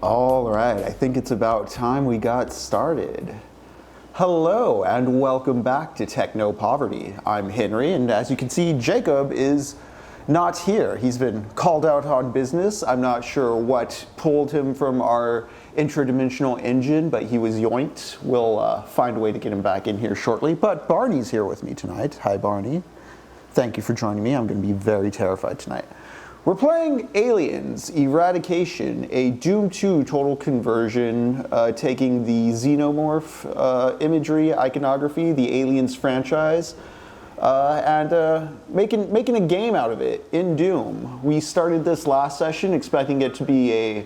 All right, I think it's about time we got started. Hello and welcome back to Techno Poverty. I'm Henry, and as you can see, Jacob is not here. He's been called out on business. I'm not sure what pulled him from our intradimensional engine, but he was yoinked. We'll find a way to get him back in here shortly. But Barney's here with me tonight. Hi, Barney. Thank you for joining me. I'm going to be very terrified tonight. We're playing Aliens Eradication, a Doom 2 total conversion, taking the xenomorph imagery, iconography, the Aliens franchise, and making a game out of it in Doom. We started this last session expecting it to be a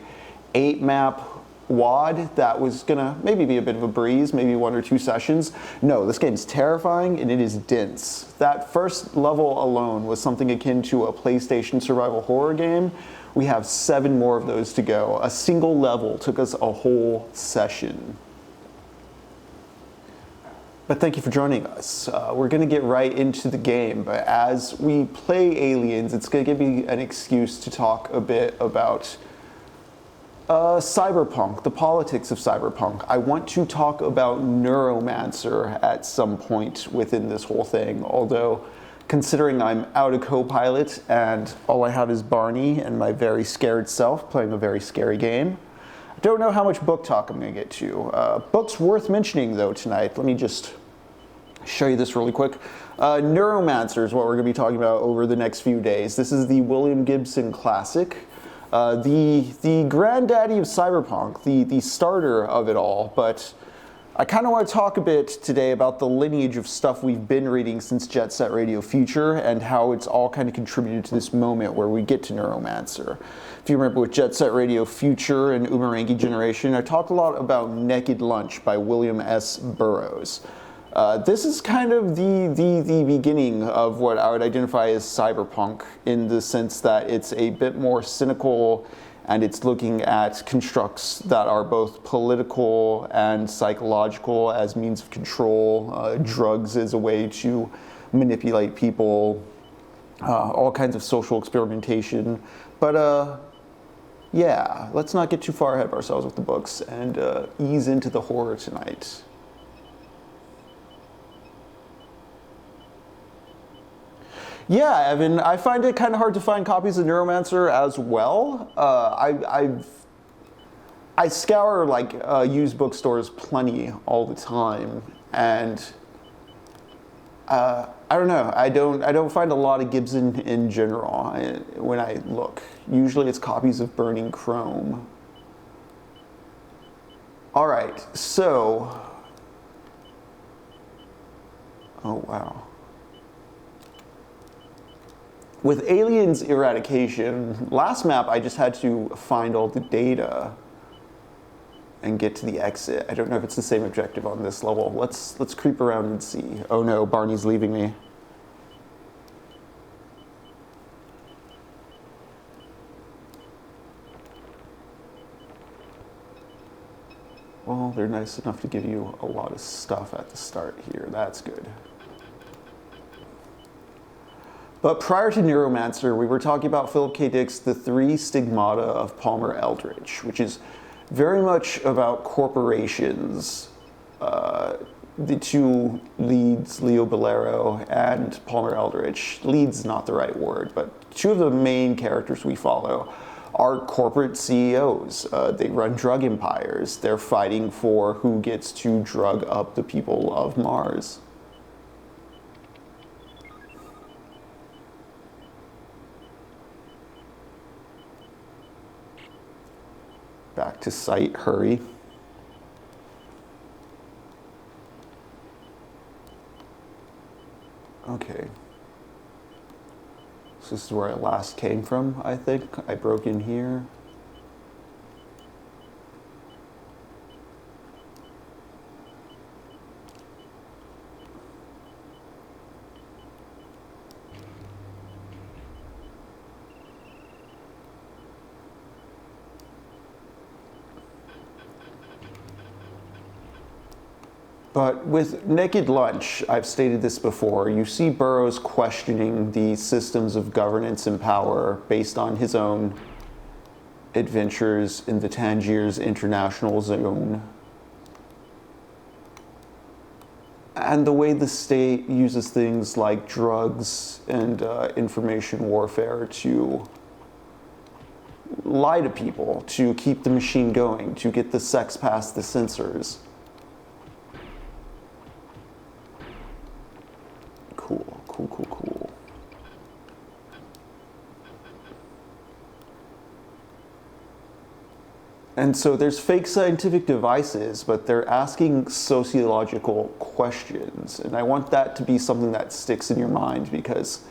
8-map WAD that was gonna maybe be a bit of a breeze, maybe 1 or 2 sessions. No, this game's terrifying and it is dense. That first level alone was something akin to a PlayStation survival horror game. We have 7 more of those to go. A single level took us a whole session. But thank you for joining us. We're gonna get right into the game, but as we play Aliens, it's gonna give me an excuse to talk a bit about cyberpunk, the politics of cyberpunk. I want to talk about Neuromancer at some point within this whole thing, although considering I'm out of co-pilot and all I have is Barney and my very scared self playing a very scary game, I don't know how much book talk I'm going to get to. Books worth mentioning though tonight. Let me just show you this really quick. Neuromancer is what we're going to be talking about over the next few days. This is the William Gibson classic. The granddaddy of cyberpunk, the starter of it all, but I kind of want to talk a bit today about the lineage of stuff we've been reading since Jet Set Radio Future and how it's all kind of contributed to this moment where we get to Neuromancer. If you remember with Jet Set Radio Future and Umarangi Generation, I talked a lot about Naked Lunch by William S. Burroughs. This is kind of the beginning of what I would identify as cyberpunk in the sense that it's a bit more cynical and it's looking at constructs that are both political and psychological as means of control, drugs as a way to manipulate people, all kinds of social experimentation. But yeah, let's not get too far ahead of ourselves with the books and ease into the horror tonight. Yeah, Evan, I find it kind of hard to find copies of Neuromancer as well. I scour like used bookstores plenty all the time, and I don't know. I don't find a lot of Gibson in general when I look. Usually, it's copies of Burning Chrome. All right, so. Oh wow. With Aliens Eradication, last map I just had to find all the data and get to the exit. I don't know if it's the same objective on this level. Let's creep around and see. Oh no, Barney's leaving me. Well, they're nice enough to give you a lot of stuff at the start here. That's good. But prior to Neuromancer, we were talking about Philip K. Dick's The Three Stigmata of Palmer Eldritch, which is very much about corporations. The 2 leads, Leo Bolero and Palmer Eldritch, lead's not the right word, but 2 of the main characters we follow are corporate CEOs. They run drug empires. They're fighting for who gets to drug up the people of Mars. Back to site, hurry. Okay. So this is where I last came from, I think. I broke in here. But with Naked Lunch, I've stated this before, you see Burroughs questioning the systems of governance and power based on his own adventures in the Tangiers International Zone, and the way the state uses things like drugs and information warfare to lie to people, to keep the machine going, to get the sex past the censors. Cool. And so there's fake scientific devices, but they're asking sociological questions. And I want that to be something that sticks in your mind, because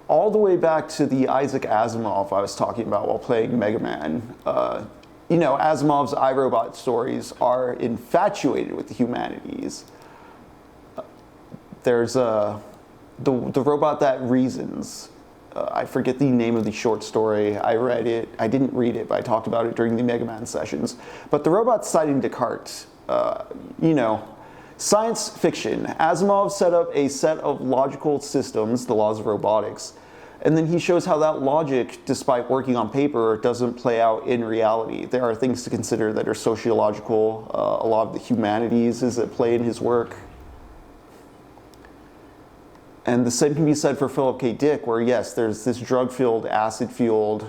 all the way back to the Isaac Asimov I was talking about while playing Mega Man, you know, Asimov's iRobot stories are infatuated with the humanities. There's the robot that reasons. I forget the name of the short story. I read it. I didn't read it, but I talked about it during the Mega Man sessions. But the robot's citing Descartes. You know, science fiction. Asimov set up a set of logical systems, the laws of robotics, and then he shows how that logic, despite working on paper, doesn't play out in reality. There are things to consider that are sociological. A lot of the humanities is at play in his work. And the same can be said for Philip K. Dick, where yes, there's this drug-fueled, acid-fueled,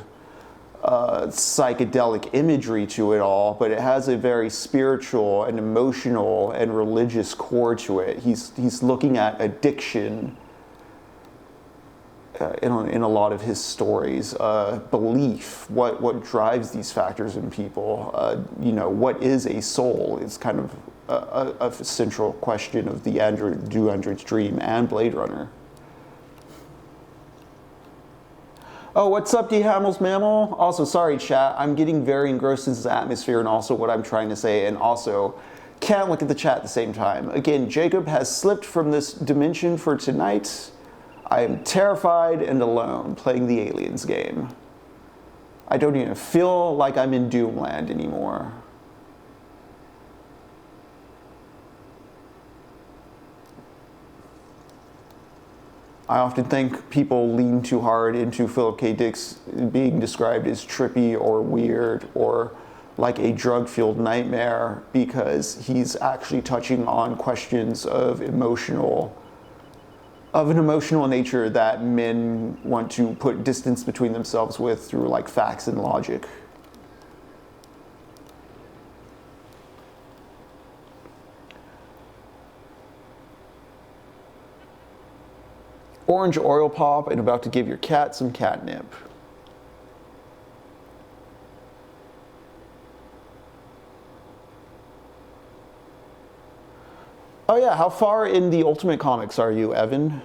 psychedelic imagery to it all, but it has a very spiritual and emotional and religious core to it. He's looking at addiction in a lot of his stories, belief, what drives these factors in people, you know, what is a soul is kind of a central question of the Do Androids Dream and Blade Runner. Oh, what's up, D. Hamels Mammal? Also, sorry, chat. I'm getting very engrossed in this atmosphere and also what I'm trying to say, and also can't look at the chat at the same time. Again, Jacob has slipped from this dimension for tonight. I am terrified and alone playing the Aliens game. I don't even feel like I'm in Doomland anymore. I often think people lean too hard into Philip K. Dick's being described as trippy or weird or like a drug-fueled nightmare, because he's actually touching on questions of an emotional nature that men want to put distance between themselves with through like facts and logic. Orange oil pop and about to give your cat some catnip. Oh yeah, how far in the Ultimate Comics are you, Evan?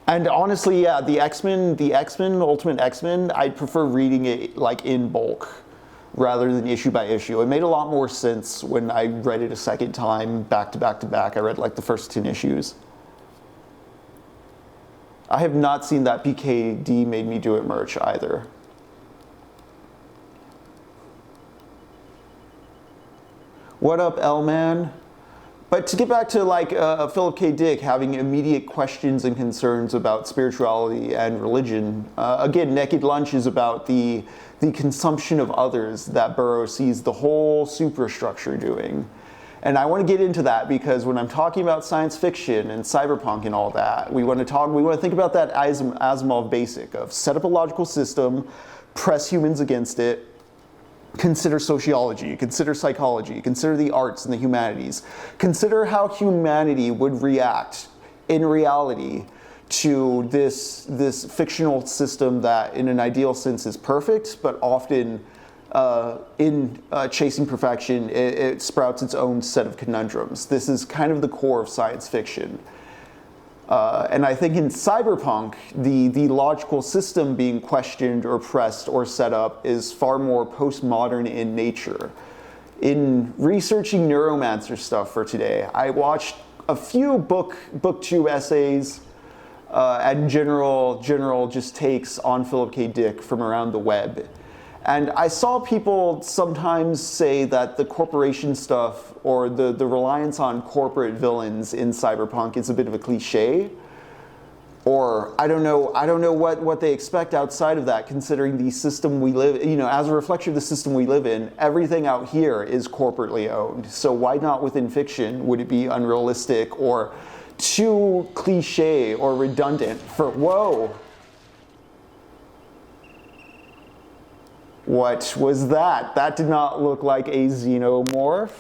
And honestly, yeah, the X-Men, Ultimate X-Men, I'd prefer reading it like in bulk rather than issue by issue. It made a lot more sense when I read it a second time, back to back to back. I read like the first 10 issues. I have not seen that PKD Made Me Do It merch either. What up, L-Man? But to get back to like Philip K. Dick having immediate questions and concerns about spirituality and religion, again, Naked Lunch is about the consumption of others that Burroughs sees the whole superstructure doing. And I want to get into that because when I'm talking about science fiction and cyberpunk and all that, we want to think about that Asimov basic of set up a logical system, press humans against it, consider sociology, consider psychology, consider the arts and the humanities, consider how humanity would react in reality to this fictional system that in an ideal sense is perfect, but often in chasing perfection, it sprouts its own set of conundrums. This is kind of the core of science fiction. And I think in cyberpunk, the logical system being questioned or pressed or set up is far more postmodern in nature. In researching Neuromancer stuff for today, I watched a few book two essays and general just takes on Philip K. Dick from around the web. And I saw people sometimes say that the corporation stuff or the reliance on corporate villains in cyberpunk is a bit of a cliche. Or I don't know what they expect outside of that, considering the system we live, as a reflection of the system we live in, everything out here is corporately owned. So why not within fiction would it be unrealistic or too cliche or redundant for, whoa. What was that? That did not look like a xenomorph.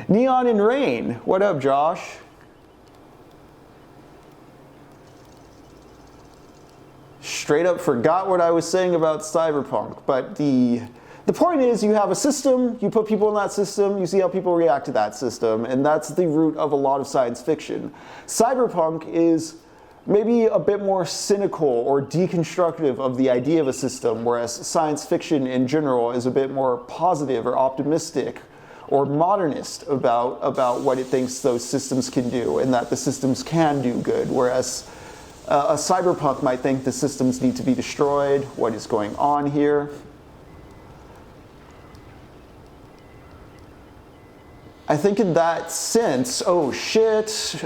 Neon and Rain. What up, Josh? Straight up forgot what I was saying about cyberpunk, but the point is you have a system, you put people in that system, you see how people react to that system, and that's the root of a lot of science fiction. Cyberpunk is maybe a bit more cynical or deconstructive of the idea of a system, whereas science fiction in general is a bit more positive or optimistic or modernist about what it thinks those systems can do and that the systems can do good, whereas a cyberpunk might think the systems need to be destroyed. What is going on here? I think in that sense, oh shit.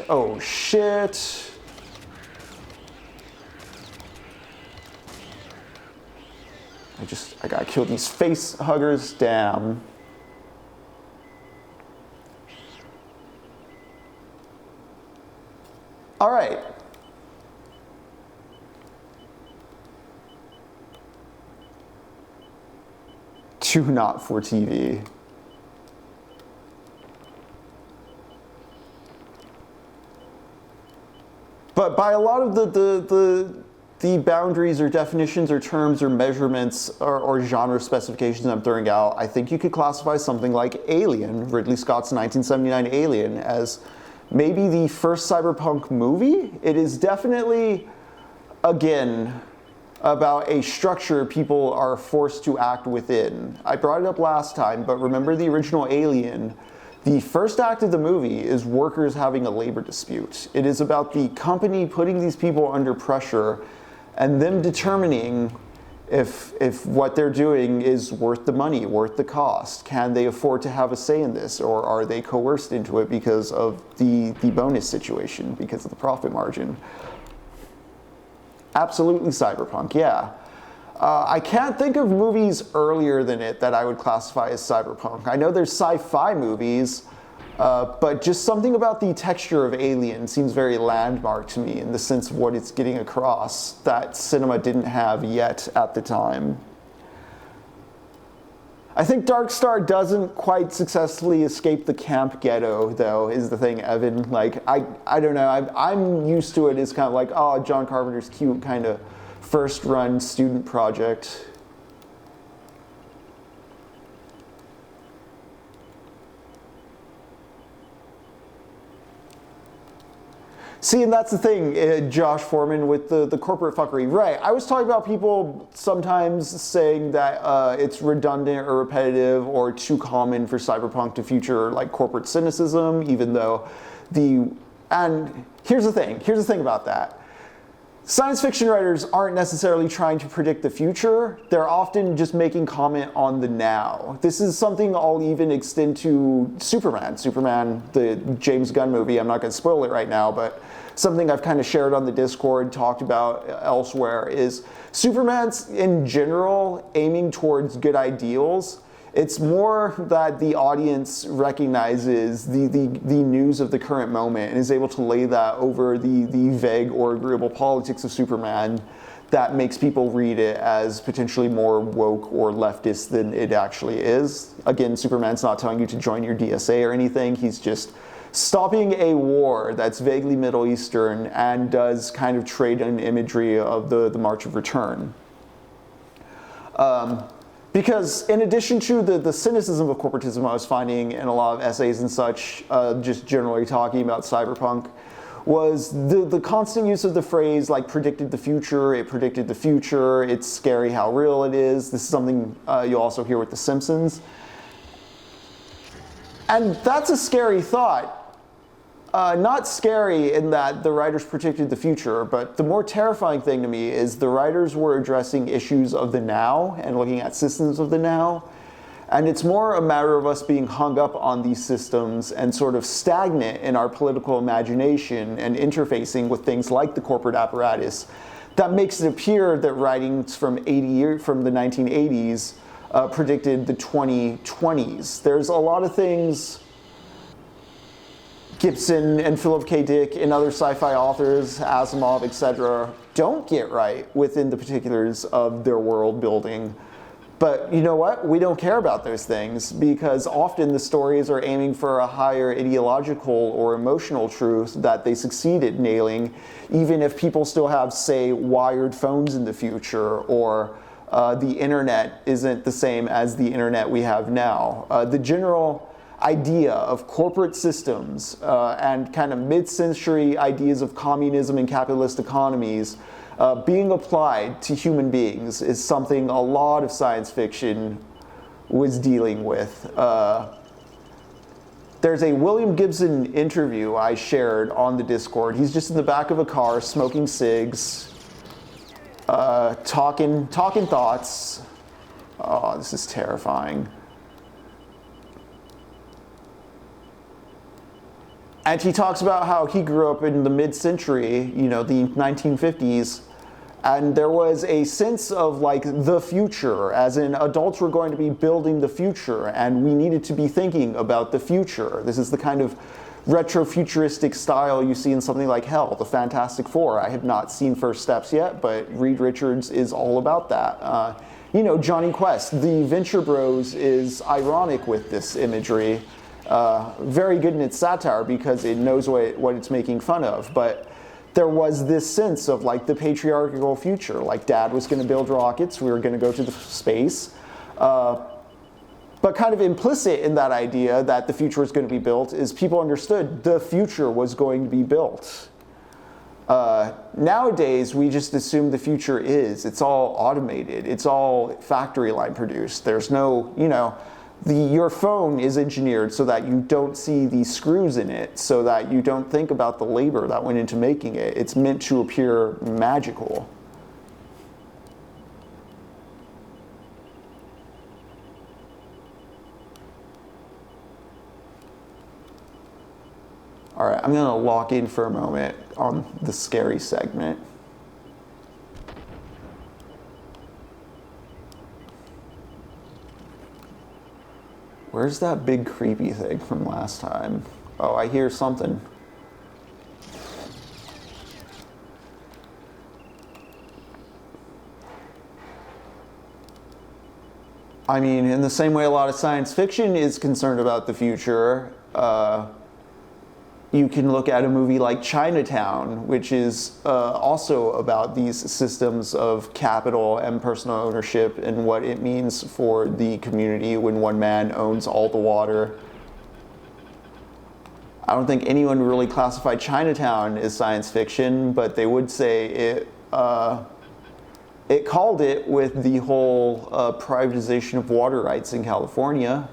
I gotta kill these face huggers, damn. All right. Too not for TV. But by a lot of the boundaries or definitions or terms or measurements or genre specifications I'm throwing out, I think you could classify something like Alien, Ridley Scott's 1979 Alien, as maybe the first cyberpunk movie. It is definitely, again, about a structure people are forced to act within. I brought it up last time, but remember the original Alien. The first act of the movie is workers having a labor dispute. It is about the company putting these people under pressure and them determining if what they're doing is worth the money, worth the cost. Can they afford to have a say in this, or are they coerced into it because of the bonus situation, because of the profit margin? Absolutely cyberpunk, yeah. I can't think of movies earlier than it that I would classify as cyberpunk. I know there's sci-fi movies, but just something about the texture of Alien seems very landmark to me in the sense of what it's getting across that cinema didn't have yet at the time. I think Dark Star doesn't quite successfully escape the camp ghetto, though, is the thing, Evan. Like, I don't know, I'm used to it as kind of like, oh, John Carpenter's cute kind of first-run student project. See, and that's the thing, Josh Foreman, with the corporate fuckery. Right, I was talking about people sometimes saying that it's redundant or repetitive or too common for cyberpunk to feature like corporate cynicism, even though and here's the thing about that. Science fiction writers aren't necessarily trying to predict the future. They're often just making comment on the now. This is something I'll even extend to Superman. Superman, the James Gunn movie. I'm not going to spoil it right now, but something I've kind of shared on the Discord, talked about elsewhere, is Superman's in general aiming towards good ideals. It's more that the audience recognizes the news of the current moment and is able to lay that over the vague or agreeable politics of Superman that makes people read it as potentially more woke or leftist than it actually is. Again, Superman's not telling you to join your DSA or anything. He's just stopping a war that's vaguely Middle Eastern and does kind of trade in imagery of the March of Return. Because in addition to the cynicism of corporatism I was finding in a lot of essays and such, just generally talking about cyberpunk, was the constant use of the phrase like predicted the future, it's scary how real it is. This is something you'll also hear with The Simpsons. And that's a scary thought. Not scary in that the writers predicted the future, but the more terrifying thing to me is the writers were addressing issues of the now and looking at systems of the now. And it's more a matter of us being hung up on these systems and sort of stagnant in our political imagination and interfacing with things like the corporate apparatus that makes it appear that writings from the 1980s predicted the 2020s. There's a lot of things Gibson and Philip K. Dick and other sci-fi authors, Asimov, etc., don't get right within the particulars of their world building. But you know what? We don't care about those things because often the stories are aiming for a higher ideological or emotional truth that they succeed at nailing, even if people still have, say, wired phones in the future, or the internet isn't the same as the internet we have now. The general idea of corporate systems and kind of mid-century ideas of communism and capitalist economies being applied to human beings is something a lot of science fiction was dealing with. There's a William Gibson interview I shared on the Discord. He's just in the back of a car smoking cigs, talking thoughts. Oh, this is terrifying. And he talks about how he grew up in the mid-century, the 1950s, and there was a sense of like the future, as in adults were going to be building the future, and we needed to be thinking about the future. This is the kind of retro-futuristic style you see in something like Hell, the Fantastic Four. I have not seen First Steps yet, but Reed Richards is all about that. Johnny Quest, the Venture Bros, is ironic with this imagery. Very good in its satire because it knows what it's making fun of, but there was this sense of like the patriarchal future, like Dad was going to build rockets, we were going to go to the space, but kind of implicit in that idea that the future was going to be built is people understood the future was going to be built. Nowadays, we just assume the future it's all automated, it's all factory line produced. There's no, your phone is engineered so that you don't see the screws in it, so that you don't think about the labor that went into making it. It's meant to appear magical. All right, I'm going to lock in for a moment on the scary segment. Where's that big creepy thing from last time? Oh, I hear something. I mean, in the same way a lot of science fiction is concerned about the future, you can look at a movie like Chinatown, which is also about these systems of capital and personal ownership and what it means for the community when one man owns all the water. I don't think anyone would really classify Chinatown as science fiction, but they would say it called it with the whole privatization of water rights in California.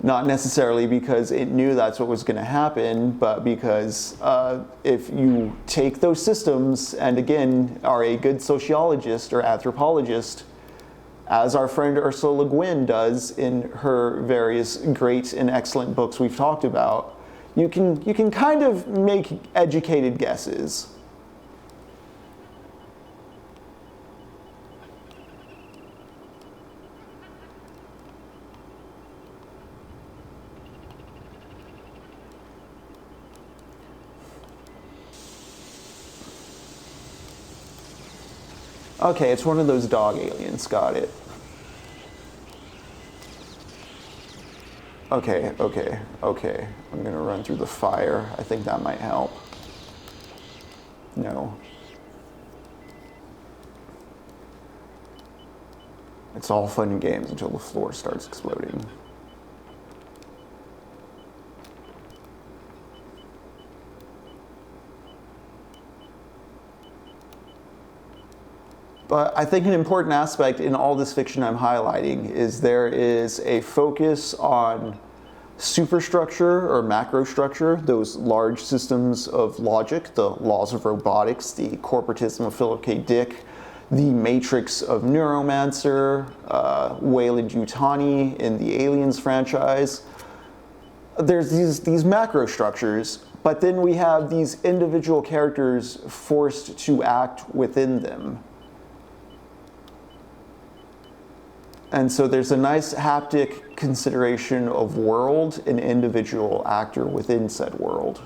Not necessarily because it knew that's what was going to happen, but because if you take those systems and again are a good sociologist or anthropologist, as our friend Ursula LeGuin does in her various great and excellent books we've talked about, you can kind of make educated guesses. Okay, it's one of those dog aliens, got it. Okay. I'm gonna run through the fire. I think that might help. No. It's all fun and games until the floor starts exploding. But I think an important aspect in all this fiction I'm highlighting is there is a focus on superstructure or macrostructure, those large systems of logic, the laws of robotics, the corporatism of Philip K. Dick, the Matrix of Neuromancer, Weyland-Yutani in the Aliens franchise. There's these macro structures, but then we have these individual characters forced to act within them. And so there's a nice haptic consideration of world and individual actor within said world.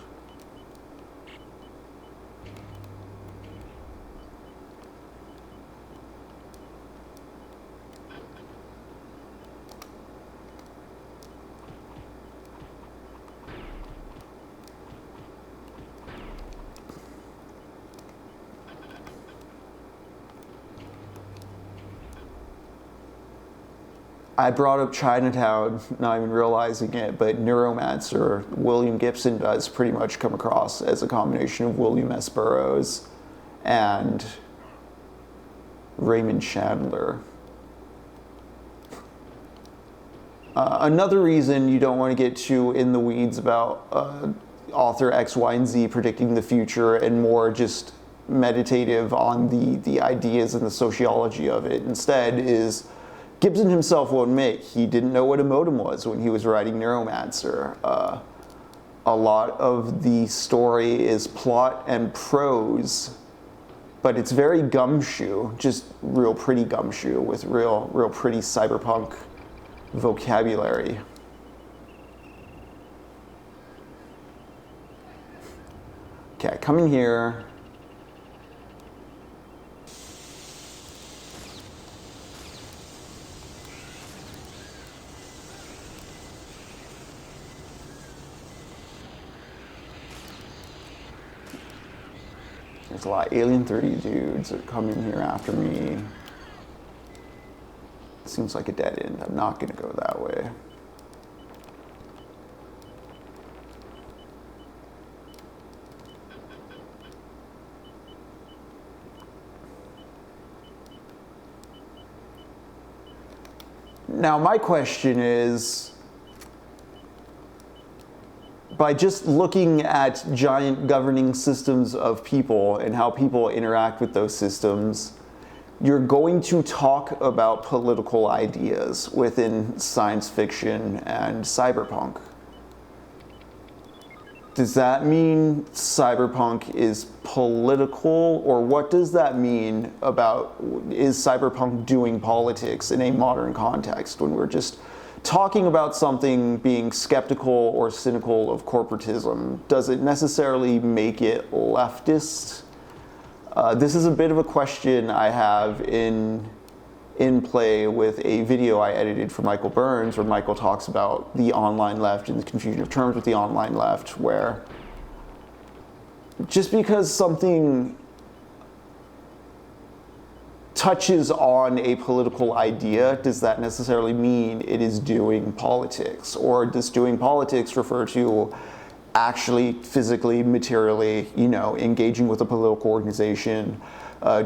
I brought up Chinatown, not even realizing it, but Neuromancer, William Gibson does pretty much come across as a combination of William S. Burroughs and Raymond Chandler. Another reason you don't want to get too in the weeds about author X, Y, and Z predicting the future and more just meditative on the ideas and the sociology of it instead is Gibson himself won't make. He didn't know what a modem was when he was writing Neuromancer. A lot of the story is plot and prose, but it's very gumshoe, just real pretty gumshoe with real pretty cyberpunk vocabulary. Okay, come in here. There's a lot of Alien 3 dudes that come in here after me. Seems like a dead end. I'm not going to go that way. Now, my question is, by just looking at giant governing systems of people and how people interact with those systems, you're going to talk about political ideas within science fiction and cyberpunk. Does that mean cyberpunk is political, or what does that mean about, is cyberpunk doing politics in a modern context when we're just talking about something being skeptical or cynical of corporatism? Does it necessarily make it leftist? This is a bit of a question I have in play with a video I edited for Michael Burns, where Michael talks about the online left and the confusion of terms with the online left, where just because something touches on a political idea, does that necessarily mean it is doing politics? Or does doing politics refer to actually physically, materially, engaging with a political organization,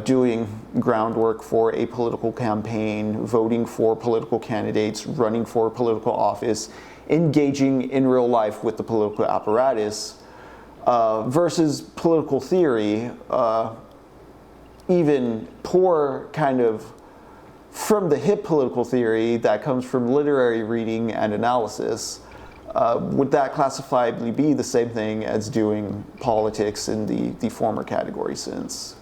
doing groundwork for a political campaign, voting for political candidates, running for political office, engaging in real life with the political apparatus, versus political theory, even poor kind of from the hip political theory that comes from literary reading and analysis. Would that classifiably be the same thing as doing politics in the former category sense?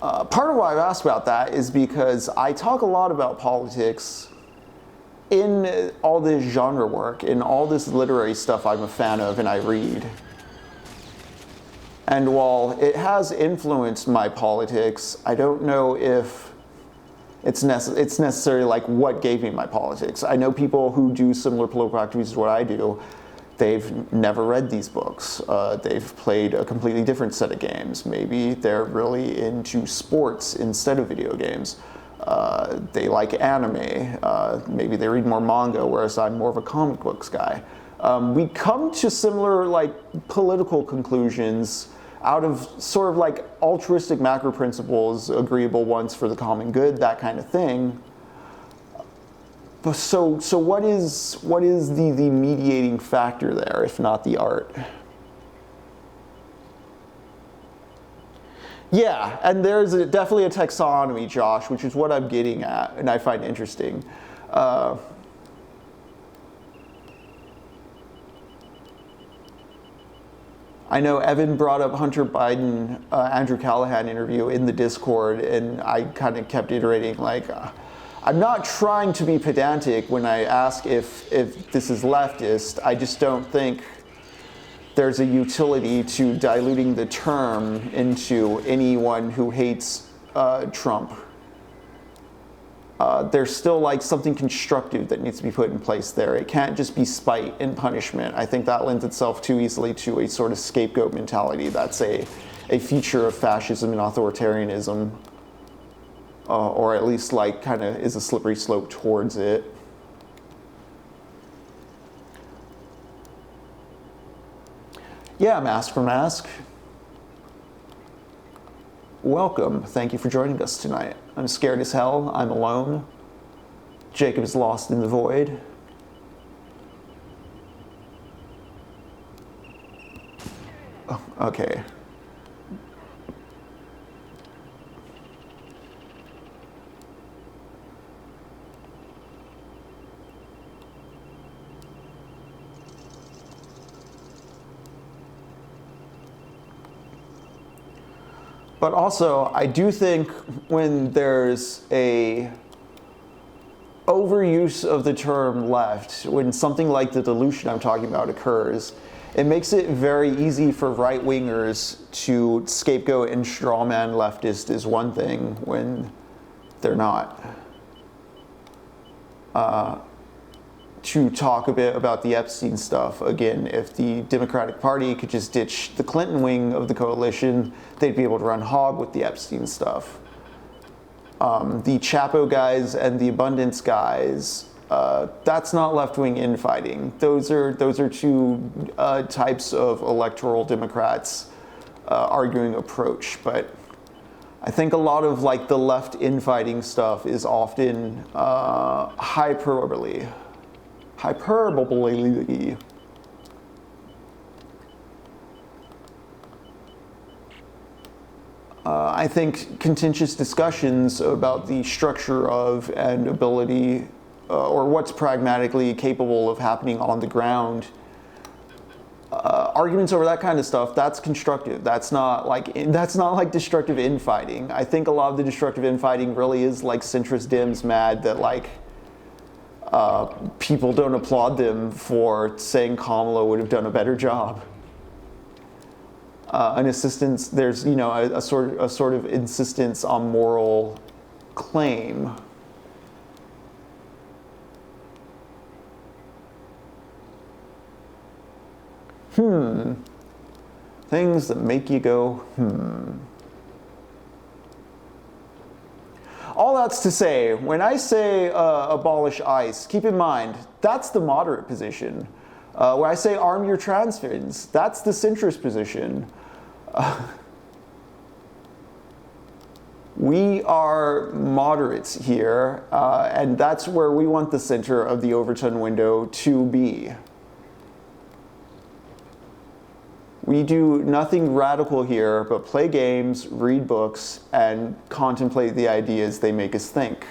Part of why I've asked about that is because I talk a lot about politics in all this genre work, in all this literary stuff I'm a fan of and I read. And while it has influenced my politics, I don't know if it's necessarily like what gave me my politics. I know people who do similar political activities to what I do. They've never read these books. They've played a completely different set of games. Maybe they're really into sports instead of video games. They like anime. Maybe they read more manga, whereas I'm more of a comic books guy. We come to similar political conclusions out of sort of altruistic macro principles, agreeable ones for the common good, that kind of thing. So what is the mediating factor there, if not the art? Yeah, and there's definitely a taxonomy, Josh, which is what I'm getting at, and I find interesting. I know Evan brought up Hunter Biden, Andrew Callahan interview in the Discord, and I kind of kept iterating, like, I'm not trying to be pedantic when I ask if this is leftist. I just don't think there's a utility to diluting the term into anyone who hates Trump. There's still like something constructive that needs to be put in place there. It can't just be spite and punishment. I think that lends itself too easily to a sort of scapegoat mentality. That's a feature of fascism and authoritarianism, or at least like kind of is a slippery slope towards it. Yeah, Mask for Mask. Welcome. Thank you for joining us tonight. I'm scared as hell. I'm alone. Jacob is lost in the void. Oh, okay. But also, I do think when there's a overuse of the term left, when something like the dilution I'm talking about occurs, it makes it very easy for right-wingers to scapegoat and strawman leftist is one thing when they're not. To talk a bit about the Epstein stuff, again, if the Democratic Party could just ditch the Clinton wing of the coalition, they'd be able to run hog with the Epstein stuff. The Chapo guys and the Abundance guys, that's not left-wing infighting. Those are two types of electoral Democrats arguing approach. But I think a lot of like the left infighting stuff is often hyperbole. I think contentious discussions about the structure of and ability, or what's pragmatically capable of happening on the ground, arguments over that kind of stuff, that's constructive. That's not like destructive infighting. I think a lot of the destructive infighting really is like centrist Dems mad that like people don't applaud them for saying Kamala would have done a better job. An insistence, there's a sort of insistence on moral claim. Things that make you go, All that's to say, when I say abolish ICE, keep in mind, that's the moderate position. When I say arm your trans fins, that's the centrist position. We are moderates here, and that's where we want the center of the Overton window to be. We do nothing radical here but play games, read books, and contemplate the ideas they make us think.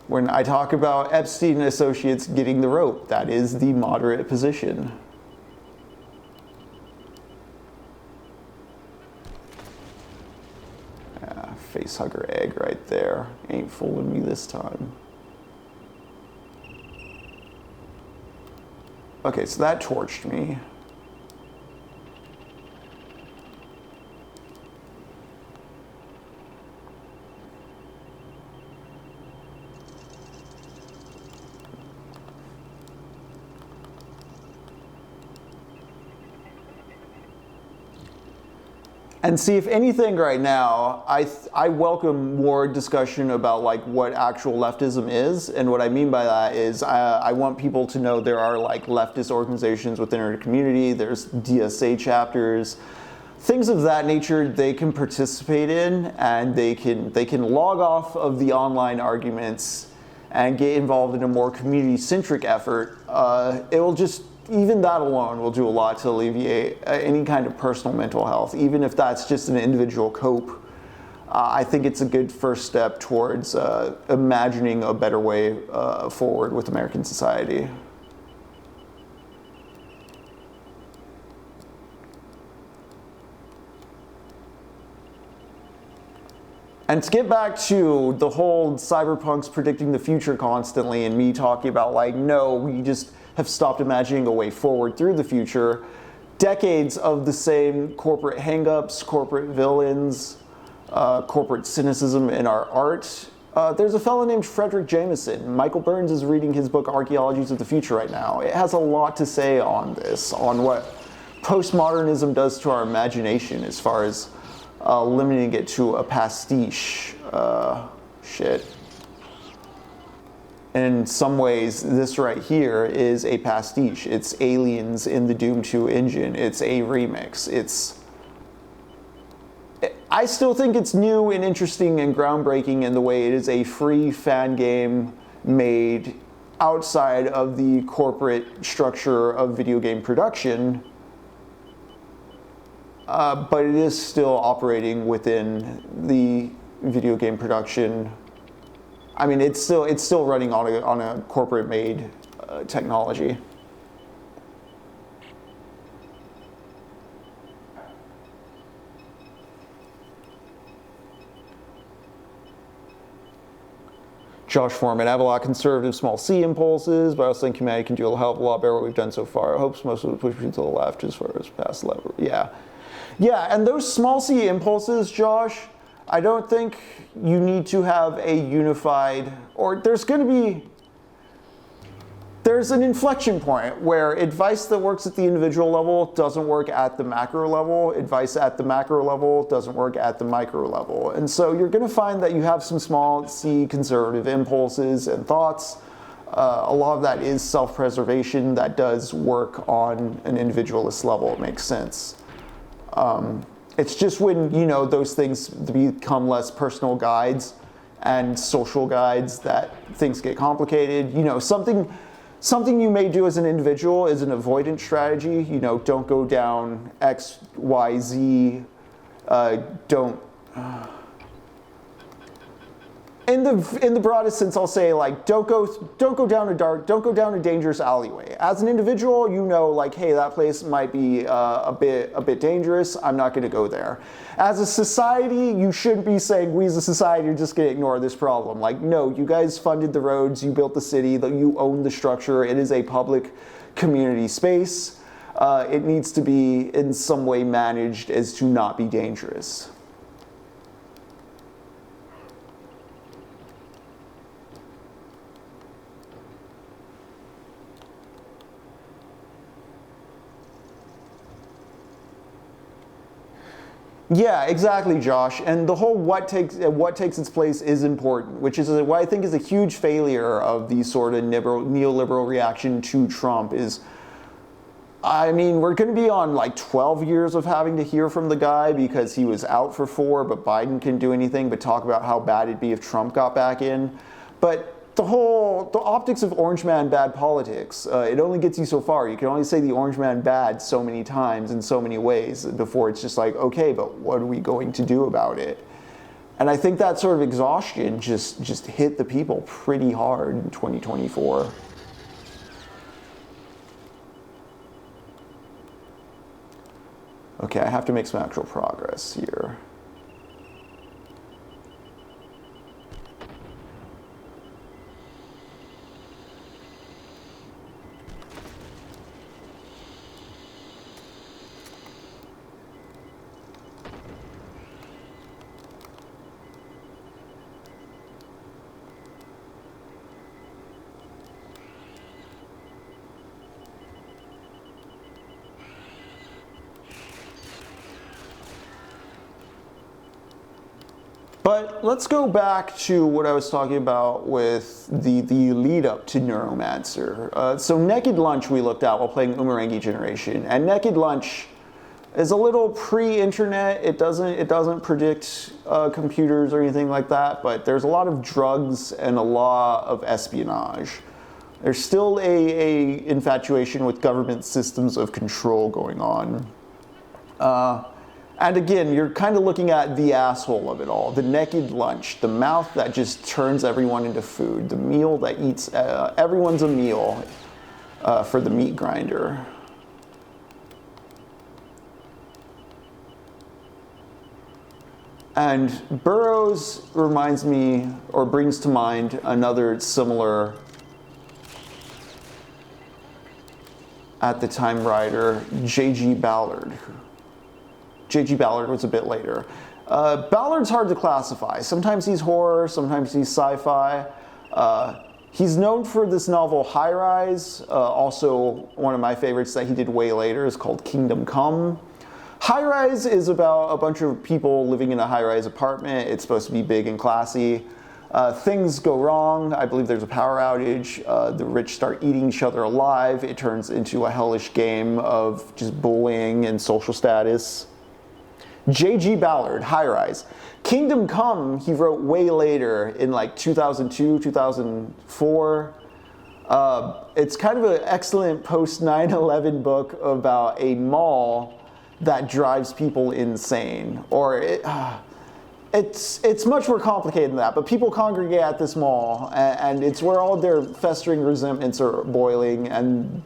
When I talk about Epstein and Associates getting the rope, that is the moderate position. Facehugger egg right there. Ain't fooling me this time. Okay, so that torched me. And see, if anything right now, I welcome more discussion about like what actual leftism is. And what I mean by that is I want people to know there are like leftist organizations within our community. There's DSA chapters, things of that nature they can participate in, and they can log off of the online arguments and get involved in a more community-centric effort. It will just, even that alone will do a lot to alleviate any kind of personal mental health, even if that's just an individual cope. I think it's a good first step towards imagining a better way forward with American society. And to get back to the whole cyberpunks predicting the future constantly and me talking about like, no, we just have stopped imagining a way forward through the future. Decades of the same corporate hangups, corporate villains, corporate cynicism in our art. There's a fellow named Frederick Jameson. Michael Burns is reading his book Archaeologies of the Future right now. It has a lot to say on this, on what postmodernism does to our imagination as far as limiting it to a pastiche. Shit. In some ways, this right here is a pastiche. It's Aliens in the Doom 2 engine. It's a remix. I still think it's new and interesting and groundbreaking in the way it is a free fan game made outside of the corporate structure of video game production. But it is still operating within the video game production. I mean, it's still running on a corporate-made technology. Josh Foreman, I have a lot of conservative small c impulses, but I also think humanity can do a hell of a lot better what we've done so far. I hope most of it pushes to the left as far as past level. Yeah. Yeah, and those small c impulses, Josh, I don't think you need to have a unified, or there's an inflection point where advice that works at the individual level doesn't work at the macro level. Advice at the macro level doesn't work at the micro level. And so you're going to find that you have some small c conservative impulses and thoughts. A lot of that is self-preservation that does work on an individualist level. It makes sense. It's just when, those things become less personal guides and social guides that things get complicated. Something you may do as an individual is an avoidance strategy. Don't go down X, Y, Z. Don't. In the broadest sense, I'll say don't go down a dangerous alleyway. As an individual, hey, that place might be a bit dangerous. I'm not going to go there. As a society, you shouldn't be saying we as a society are just going to ignore this problem. No, you guys funded the roads, you built the city, you own the structure. It is a public community space. It needs to be in some way managed as to not be dangerous. Yeah, exactly, Josh. And the whole what takes its place is important, which is what I think is a huge failure of the sort of neoliberal reaction to Trump is, we're going to be on 12 years of having to hear from the guy because he was out for 4, but Biden couldn't do anything but talk about how bad it'd be if Trump got back in. But the optics of Orange Man bad politics, it only gets you so far. You can only say the Orange Man bad so many times in so many ways before it's just okay, but what are we going to do about it? And I think that sort of exhaustion just hit the people pretty hard in 2024. Okay, I have to make some actual progress here. But let's go back to what I was talking about with the lead up to Neuromancer. So Naked Lunch we looked at while playing Umurangi Generation, and Naked Lunch is a little pre-internet. It doesn't predict computers or anything like that, but there's a lot of drugs and a lot of espionage. There's still a infatuation with government systems of control going on. And again, you're kind of looking at the asshole of it all. The naked lunch, the mouth that just turns everyone into food, the meal that eats, everyone's a meal for the meat grinder. And Burroughs reminds me, or brings to mind, another similar at the time writer, J.G. Ballard. J.G. Ballard was a bit later. Ballard's hard to classify. Sometimes he's horror, sometimes he's sci-fi. He's known for this novel High Rise. Also, one of my favorites that he did way later is called Kingdom Come. High Rise is about a bunch of people living in a high-rise apartment. It's supposed to be big and classy. Things go wrong. I believe there's a power outage. The rich start eating each other alive. It turns into a hellish game of just bullying and social status. J.G. Ballard, High Rise. Kingdom Come, he wrote way later in like 2002, 2004. It's kind of an excellent post-9/11 book about a mall that drives people insane. Or it's much more complicated than that, but people congregate at this mall, and it's where all their festering resentments are boiling, and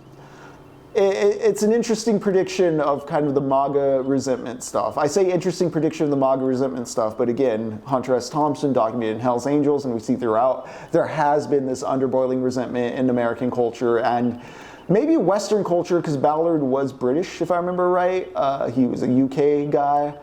it's an interesting prediction of kind of the MAGA resentment stuff. I say interesting prediction of the MAGA resentment stuff, but again, Hunter S. Thompson documented in Hell's Angels, and we see throughout, there has been this underboiling resentment in American culture, and maybe Western culture, because Ballard was British, if I remember right. He was a UK guy.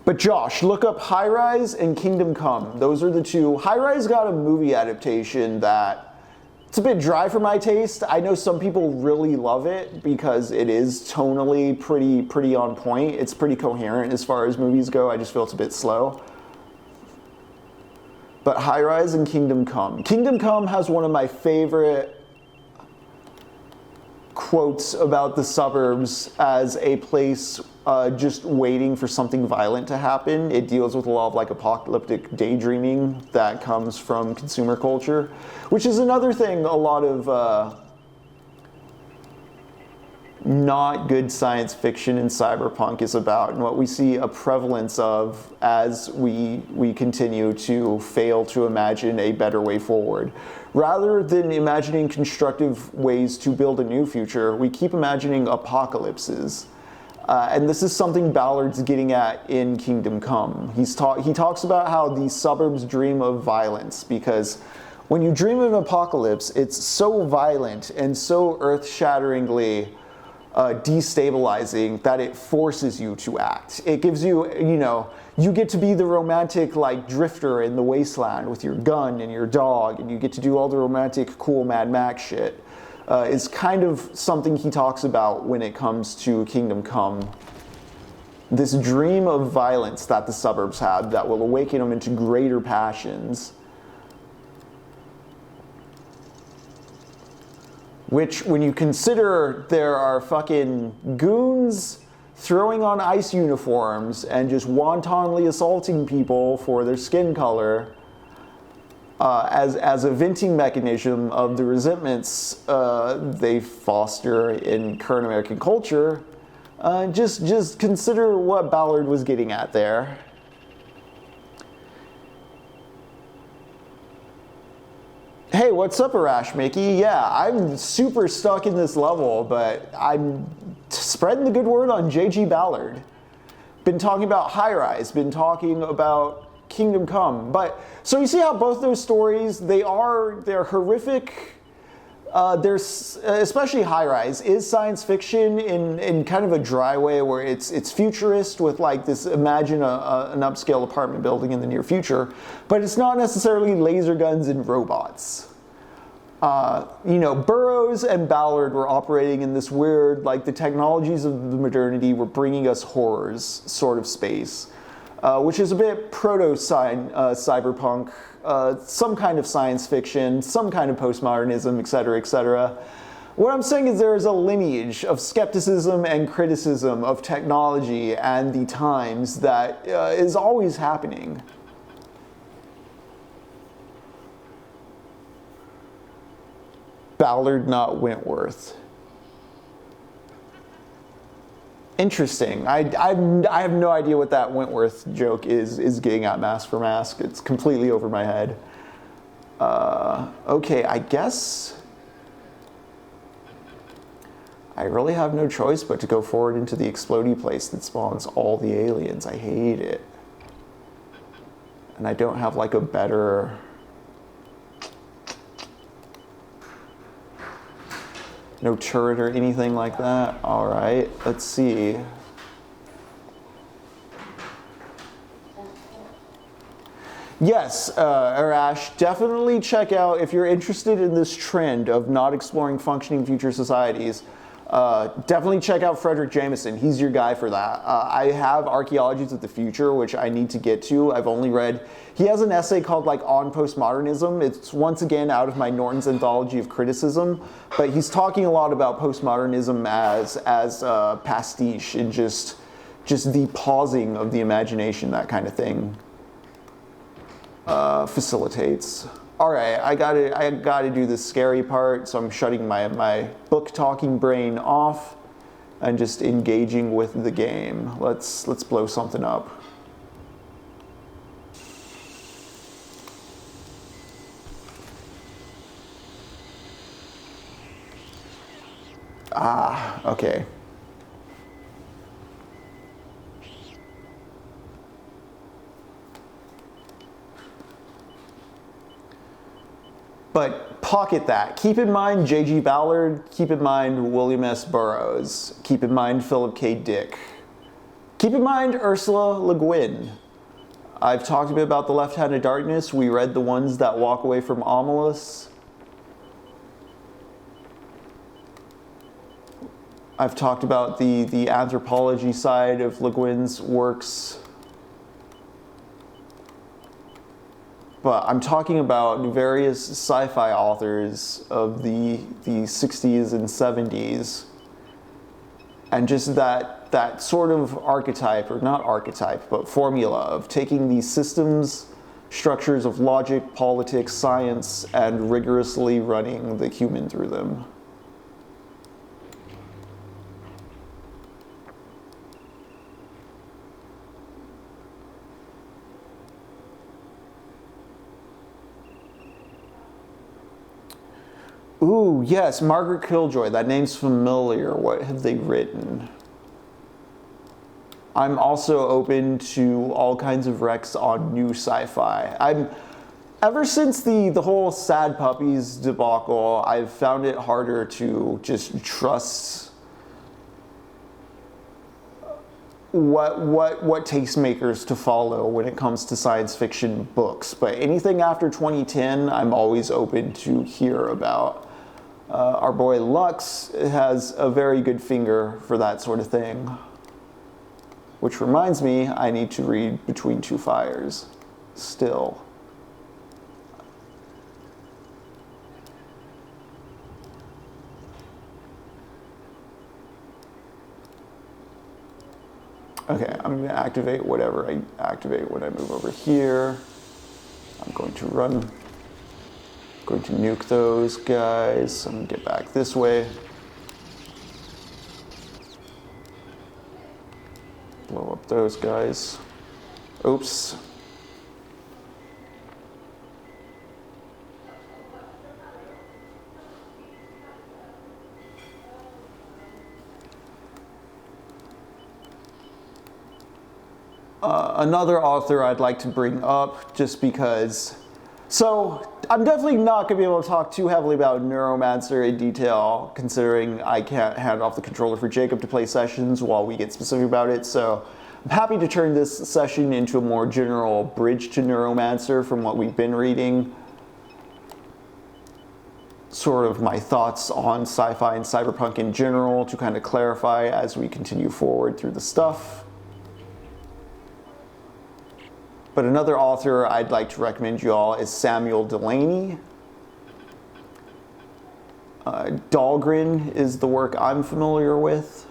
But Josh, look up High Rise and Kingdom Come. Those are the two. High Rise got a movie adaptation that it's a bit dry for my taste. I know some people really love it because it is tonally pretty on point. It's pretty coherent as far as movies go. I just feel it's a bit slow. But High Rise and Kingdom Come. Kingdom Come has one of my favorite quotes about the suburbs as a place just waiting for something violent to happen. It deals with a lot of like apocalyptic daydreaming that comes from consumer culture, which is another thing a lot of not good science fiction and cyberpunk is about, and what we see a prevalence of as we continue to fail to imagine a better way forward. Rather than imagining constructive ways to build a new future, we keep imagining apocalypses. And this is something Ballard's getting at in Kingdom Come. He talks about how the suburbs dream of violence, because when you dream of an apocalypse, it's so violent and so earth-shatteringly destabilizing that it forces you to act. It gives you, you get to be the romantic like drifter in the wasteland with your gun and your dog, and you get to do all the romantic cool Mad Max shit. Is kind of something he talks about when it comes to Kingdom Come. This dream of violence that the suburbs have that will awaken them into greater passions. Which, when you consider there are fucking goons throwing on ICE uniforms and just wantonly assaulting people for their skin color, as a venting mechanism of the resentments they foster in current American culture, just consider what Ballard was getting at there. Hey, what's up, Arash Mickey? Yeah, I'm super stuck in this level, but I'm spreading the good word on J.G. Ballard. Been talking about High Rise, been talking about Kingdom Come. But so you see how both those stories, they're horrific. There's especially High Rise is science fiction in kind of a dry way, where it's futurist with like this, imagine an upscale apartment building in the near future, but it's not necessarily laser guns and robots. You know, Burroughs and Ballard were operating in this weird, like the technologies of the modernity were bringing us horrors sort of space, which is a bit proto-cyberpunk, some kind of science fiction, some kind of postmodernism, etc., etc. What I'm saying is there is a lineage of skepticism and criticism of technology and the times that is always happening. Ballard, not Wentworth. Interesting. I have no idea what that Wentworth joke is getting at mask for mask. It's completely over my head. Okay, I guess I really have no choice but to go forward into the explodey place that spawns all the aliens. I hate it. And I don't have like a better... No turret or anything like that? All right, let's see. Yes, Arash, definitely check out, if you're interested in this trend of not exploring functioning future societies, definitely check out Frederick Jameson. He's your guy for that. I have Archaeologies of the Future, which I need to get to. I've only read, he has an essay called like On Postmodernism. It's once again out of my Norton's Anthology of Criticism, but he's talking a lot about postmodernism as pastiche and just the pausing of the imagination, that kind of thing facilitates. All right, I gotta do the scary part, so I'm shutting my book talking brain off and just engaging with the game. Let's blow something up. Ah, okay. But pocket that. Keep in mind J.G. Ballard, keep in mind William S. Burroughs, keep in mind Philip K. Dick. Keep in mind Ursula LeGuin. I've talked a bit about The Left Hand of Darkness. We read The Ones That Walk Away from Omelas. I've talked about the anthropology side of Le Guin's works. But I'm talking about various sci-fi authors of the 60s and 70s. And just that sort of archetype, or not archetype, but formula of taking these systems, structures of logic, politics, science, and rigorously running the human through them. Ooh, yes, Margaret Killjoy. That name's familiar. What have they written? I'm also open to all kinds of recs on new sci-fi. Ever since the whole Sad Puppies debacle, I've found it harder to just trust what tastemakers to follow when it comes to science fiction books. But anything after 2010, I'm always open to hear about. Our boy Lux has a very good finger for that sort of thing. Which reminds me, I need to read Between Two Fires still. Okay, I'm going to activate whatever I activate when I move over here. I'm going to run. Going to nuke those guys. I'm going to get back this way. Blow up those guys. Oops. Another author I'd like to bring up just because, so I'm definitely not going to be able to talk too heavily about Neuromancer in detail, considering I can't hand off the controller for Jacob to play sessions while we get specific about it, so I'm happy to turn this session into a more general bridge to Neuromancer from what we've been reading. sort of my thoughts on sci-fi and cyberpunk in general to kind of clarify as we continue forward through the stuff. But another author I'd like to recommend you all is Samuel Delany. Dahlgren is the work I'm familiar with.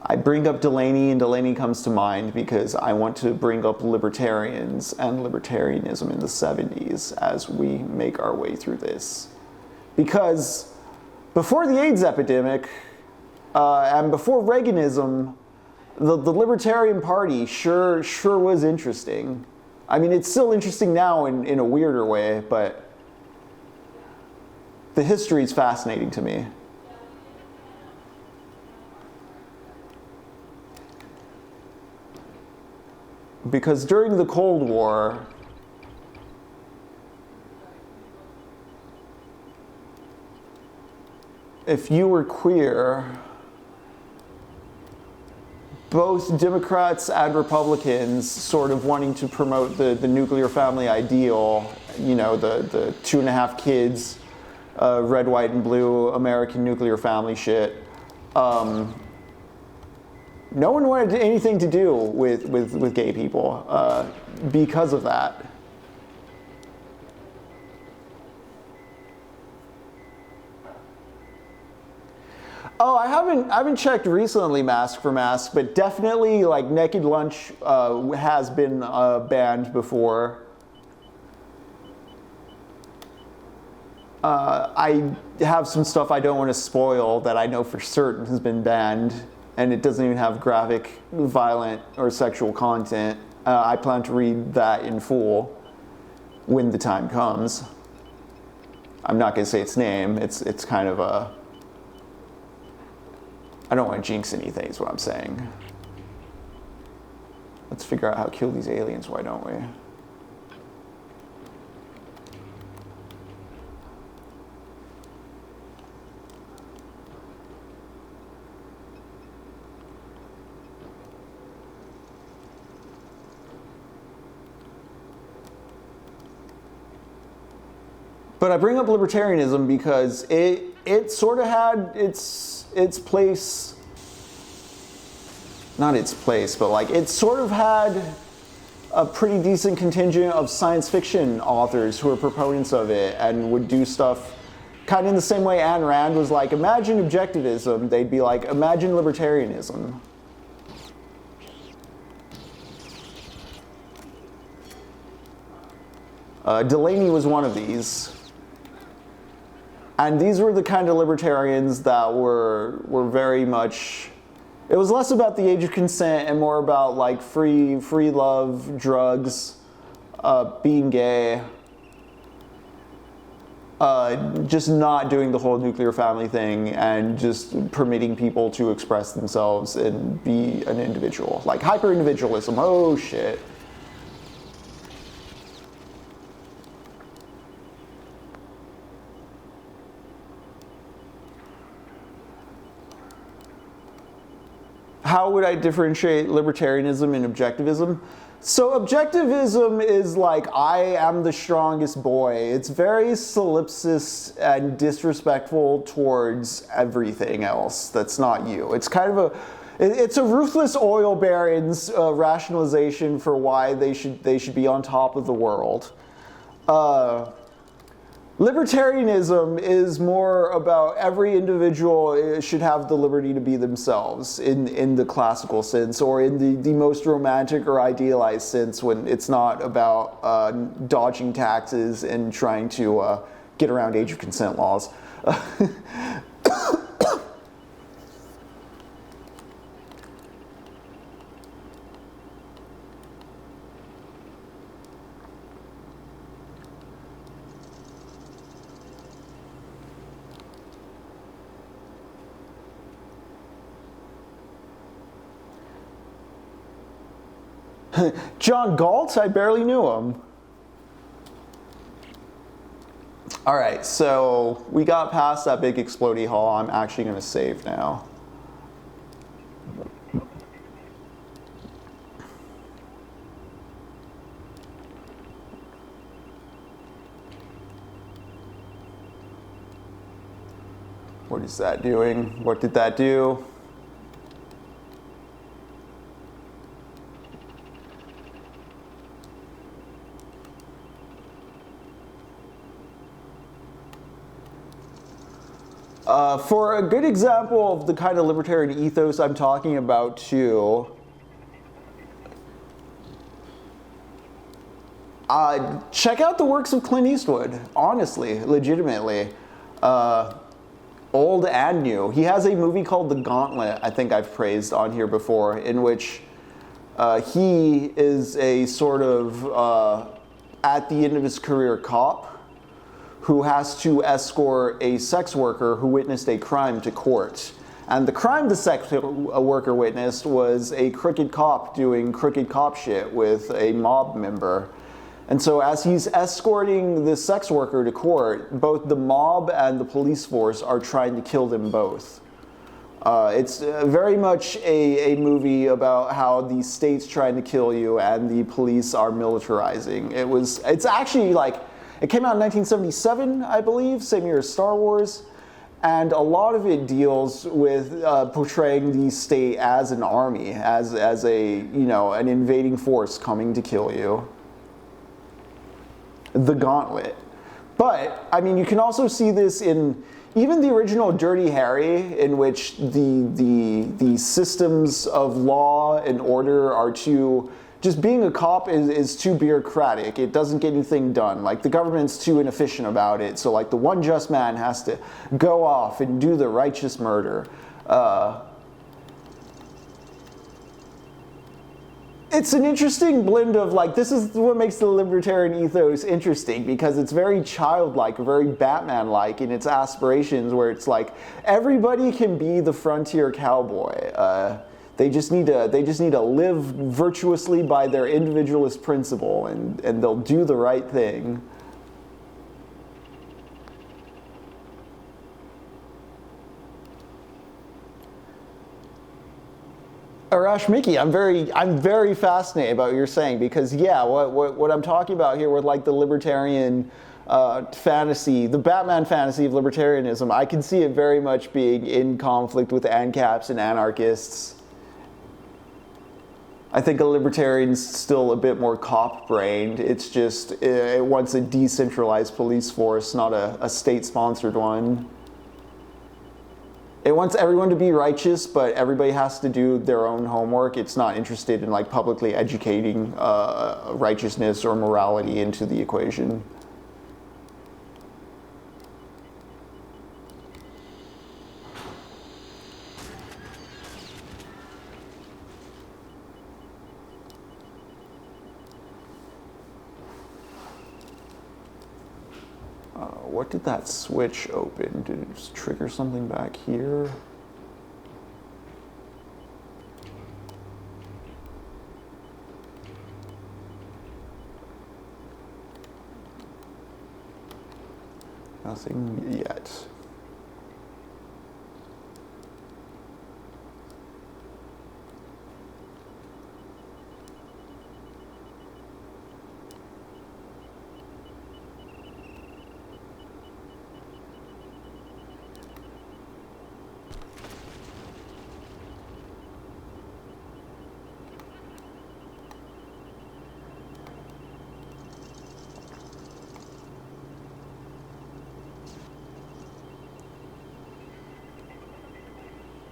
I bring up Delany, and Delany comes to mind because I want to bring up libertarians and libertarianism in the 70s as we make our way through this. Because before the AIDS epidemic and before Reaganism, the Libertarian Party sure was interesting. I mean, it's still interesting now in a weirder way, but the history is fascinating to me. Because during the Cold War, if you were queer, both Democrats and Republicans sort of wanting to promote the nuclear family ideal, you know, the 2.5 kids, red, white, and blue American nuclear family shit. No one wanted anything to do with gay people because of that. Oh, I haven't checked recently, Mask for Mask, but definitely like Naked Lunch has been banned before. I have some stuff I don't want to spoil that I know for certain has been banned, and it doesn't even have graphic, violent, or sexual content. I plan to read that in full when the time comes. I'm not going to say its name. It's kind of a... I don't want to jinx anything, is what I'm saying. Let's figure out how to kill these aliens, why don't we? But I bring up libertarianism because it sort of had its place, not its place, but like it sort of had a pretty decent contingent of science fiction authors who were proponents of it and would do stuff kind of in the same way Ayn Rand was like, imagine objectivism, they'd be like, imagine libertarianism. Delany was one of these. And these were the kind of libertarians that were very much, it was less about the age of consent and more about like free love, drugs, being gay, just not doing the whole nuclear family thing and just permitting people to express themselves and be an individual. Like hyper-individualism, oh shit. How would I differentiate libertarianism and objectivism? So objectivism is like, I am the strongest boy. It's very solipsist and disrespectful towards everything else that's not you. It's kind of it's a ruthless oil baron's rationalization for why they should be on top of the world. Libertarianism is more about every individual should have the liberty to be themselves in the classical sense, or in the most romantic or idealized sense when it's not about dodging taxes and trying to get around age of consent laws. John Galt? I barely knew him. All right, so we got past that big explodey haul. I'm actually going to save now. What is that doing? What did that do? For a good example of the kind of libertarian ethos I'm talking about too, check out the works of Clint Eastwood, honestly, legitimately. Old and new. He has a movie called The Gauntlet, I think I've praised on here before, in which he is a sort of, at the end of his career, cop who has to escort a sex worker who witnessed a crime to court. And the crime the sex worker witnessed was a crooked cop doing crooked cop shit with a mob member. And so as he's escorting this sex worker to court, both the mob and the police force are trying to kill them both. It's very much a movie about how the state's trying to kill you and the police are militarizing. It's actually like, it came out in 1977, I believe, same year as Star Wars. And a lot of it deals with portraying the state as an army, as a, an invading force coming to kill you. The Gauntlet. But, I mean, you can also see this in even the original Dirty Harry, in which the systems of law and order are too, just being a cop is too bureaucratic. It doesn't get anything done. Like, the government's too inefficient about it. So, like, the one just man has to go off and do the righteous murder. It's an interesting blend of, like, this is what makes the libertarian ethos interesting, because it's very childlike, very Batman-like in its aspirations, where it's like everybody can be the frontier cowboy. They just need to live virtuously by their individualist principle, and they'll do the right thing. Arash Mickey, I'm very fascinated about what you're saying, because yeah, what I'm talking about here with like the libertarian fantasy, the Batman fantasy of libertarianism, I can see it very much being in conflict with ANCAPs and anarchists. I think a libertarian's still a bit more cop-brained. It's just, it wants a decentralized police force, not a state-sponsored one. It wants everyone to be righteous, but everybody has to do their own homework. It's not interested in like publicly educating righteousness or morality into the equation. What did that switch open? Did it just trigger something back here? Nothing yet.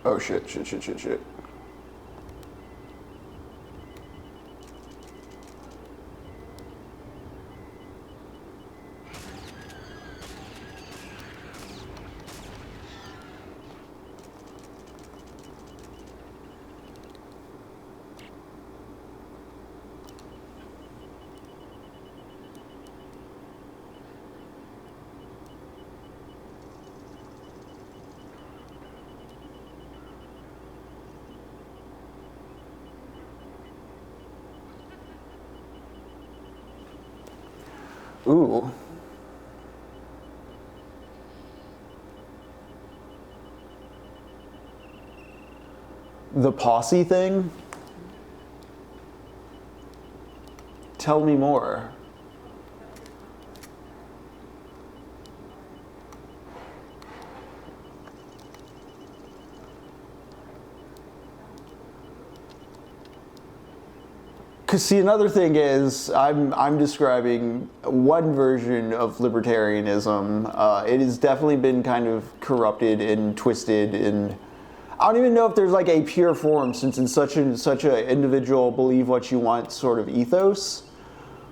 Oh shit. Ooh. The posse thing? Tell me more. see, another thing is I'm describing one version of libertarianism. It has definitely been kind of corrupted and twisted, and I don't even know if there's like a pure form, since it's such a individual believe what you want sort of ethos.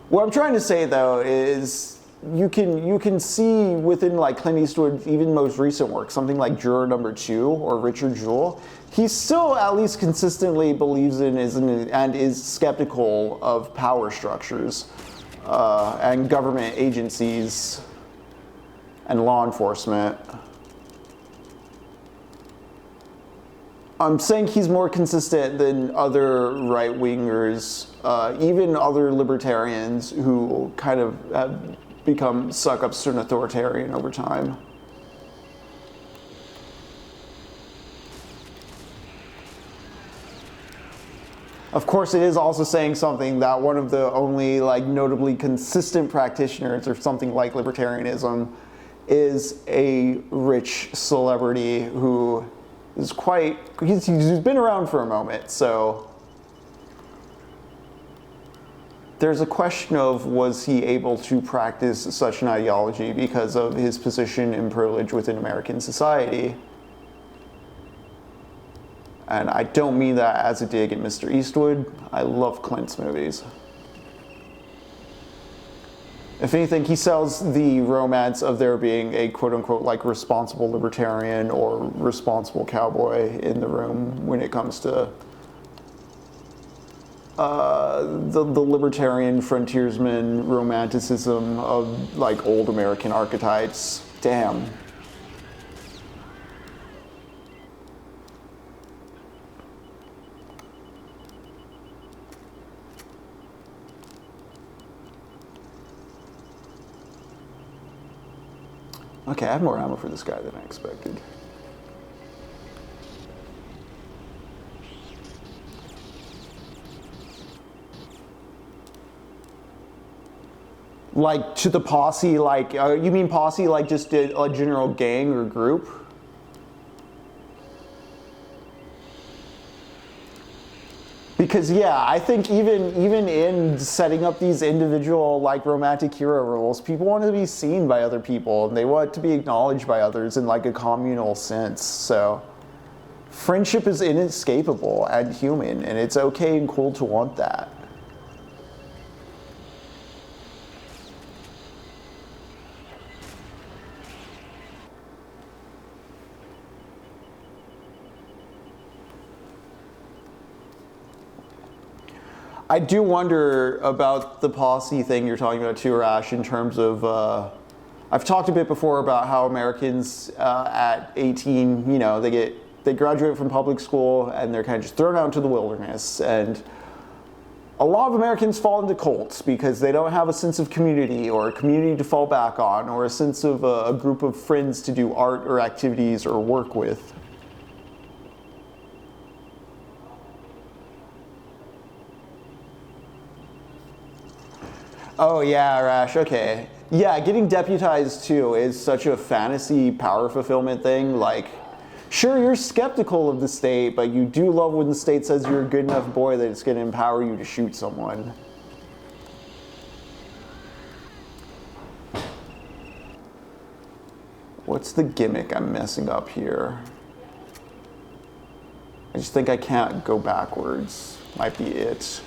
What I'm trying to say though is you can see within like Clint Eastwood's even most recent work, something like Juror Number 2 or Richard Jewell, he still at least consistently believes in and is skeptical of power structures and government agencies and law enforcement. I'm saying he's more consistent than other right-wingers, even other libertarians who kind of have become suck-ups to an authoritarian over time. Of course, it is also saying something that one of the only like notably consistent practitioners of something like libertarianism is a rich celebrity who is he's been around for a moment, so there's a question of was he able to practice such an ideology because of his position and privilege within American society. And I don't mean that as a dig at Mr. Eastwood. I love Clint's movies. If anything, he sells the romance of there being a quote-unquote like responsible libertarian or responsible cowboy in the room when it comes to the libertarian frontiersman romanticism of like old American archetypes. Damn. Okay, I have more ammo for this guy than I expected. Like to the posse, like, you mean posse like just a general gang or group? Because yeah, I think even in setting up these individual like romantic hero roles, people want to be seen by other people and they want to be acknowledged by others in like a communal sense. So friendship is inescapable and human, and it's okay and cool to want that. I do wonder about the posse thing you're talking about too, Rash, in terms of, I've talked a bit before about how Americans at 18, you know, they graduate from public school and they're kind of just thrown out into the wilderness. And a lot of Americans fall into cults because they don't have a sense of community or a community to fall back on or a sense of a group of friends to do art or activities or work with. Oh yeah, Rash, okay. Yeah, getting deputized too is such a fantasy power fulfillment thing. Like, sure, you're skeptical of the state, but you do love when the state says you're a good enough boy that it's going to empower you to shoot someone. What's the gimmick I'm messing up here? I just think I can't go backwards. Might be it.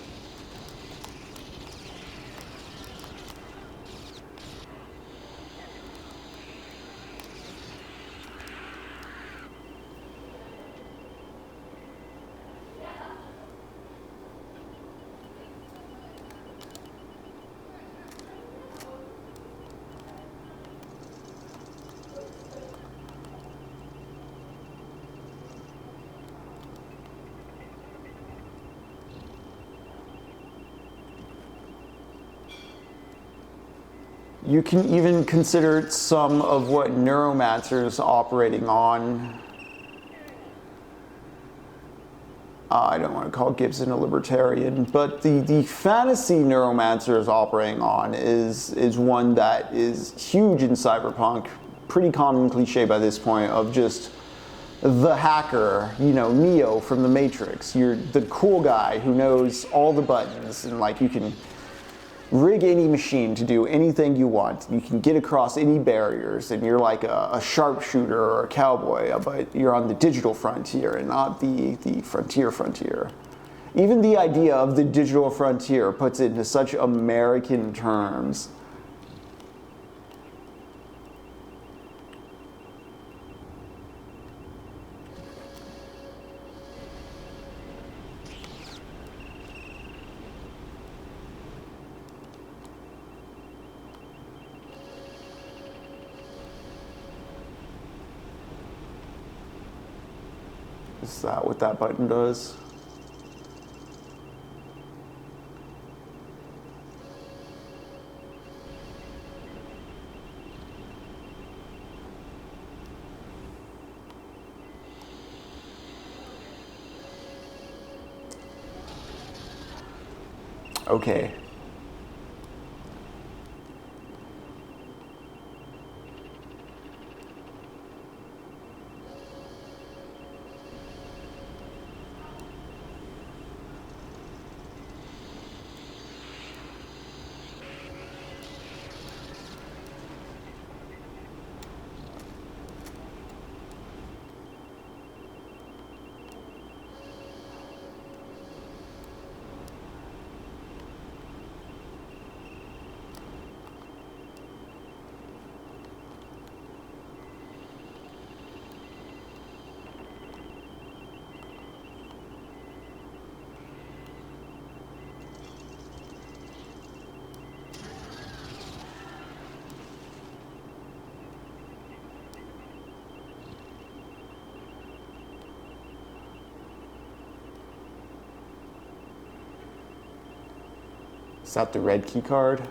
You can even consider some of what Neuromancer's operating on. I don't want to call Gibson a libertarian, but the fantasy Neuromancer is operating on is one that is huge in cyberpunk, pretty common cliche by this point, of just the hacker, you know, Neo from the Matrix. You're the cool guy who knows all the buttons, and like you can rig any machine to do anything you want. You can get across any barriers, and you're like a sharpshooter or a cowboy, but you're on the digital frontier and not the frontier. Even the idea of the digital frontier puts it into such American terms. Is that what that button does? Okay. Is that the red key card?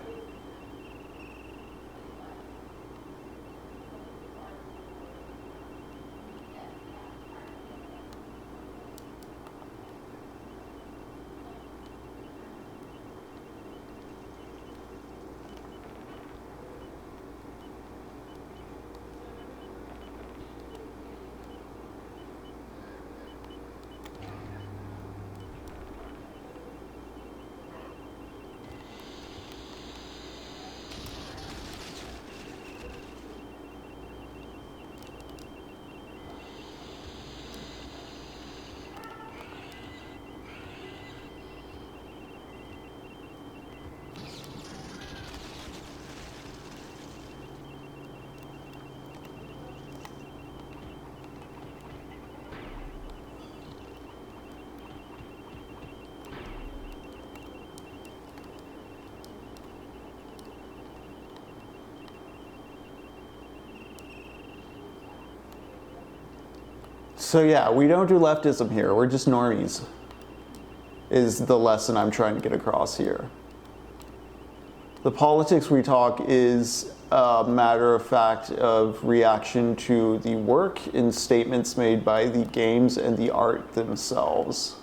So yeah, we don't do leftism here, we're just normies, is the lesson I'm trying to get across here. The politics we talk is a matter of fact of reaction to the work and statements made by the games and the art themselves.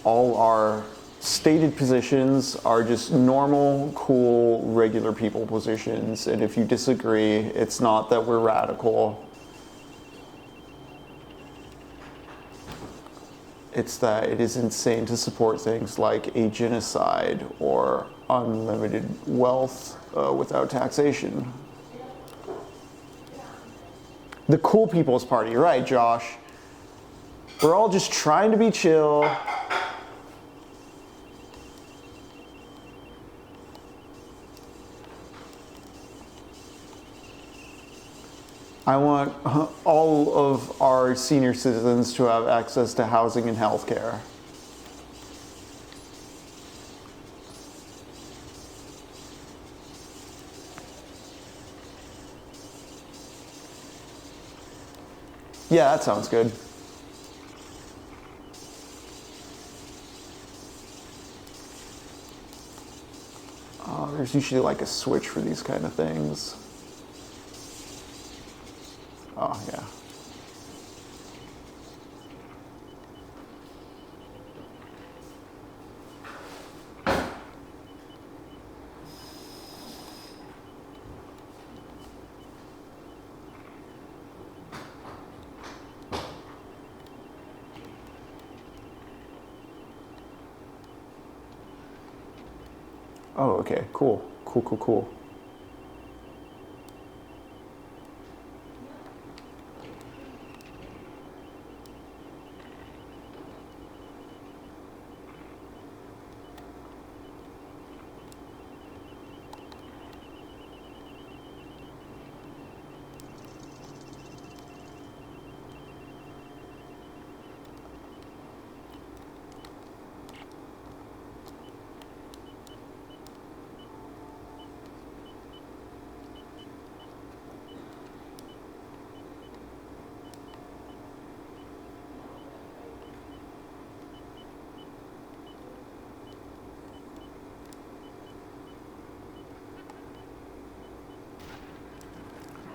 All our stated positions are just normal, cool, regular people positions, and if you disagree, it's not that we're radical. It's that it is insane to support things like a genocide or unlimited wealth without taxation. The cool people's party, right, Josh? We're all just trying to be chill. I want all of our senior citizens to have access to housing and health care. Yeah, that sounds good. There's usually like a switch for these kind of things. Oh, yeah. Oh, okay, cool. Cool, cool, cool.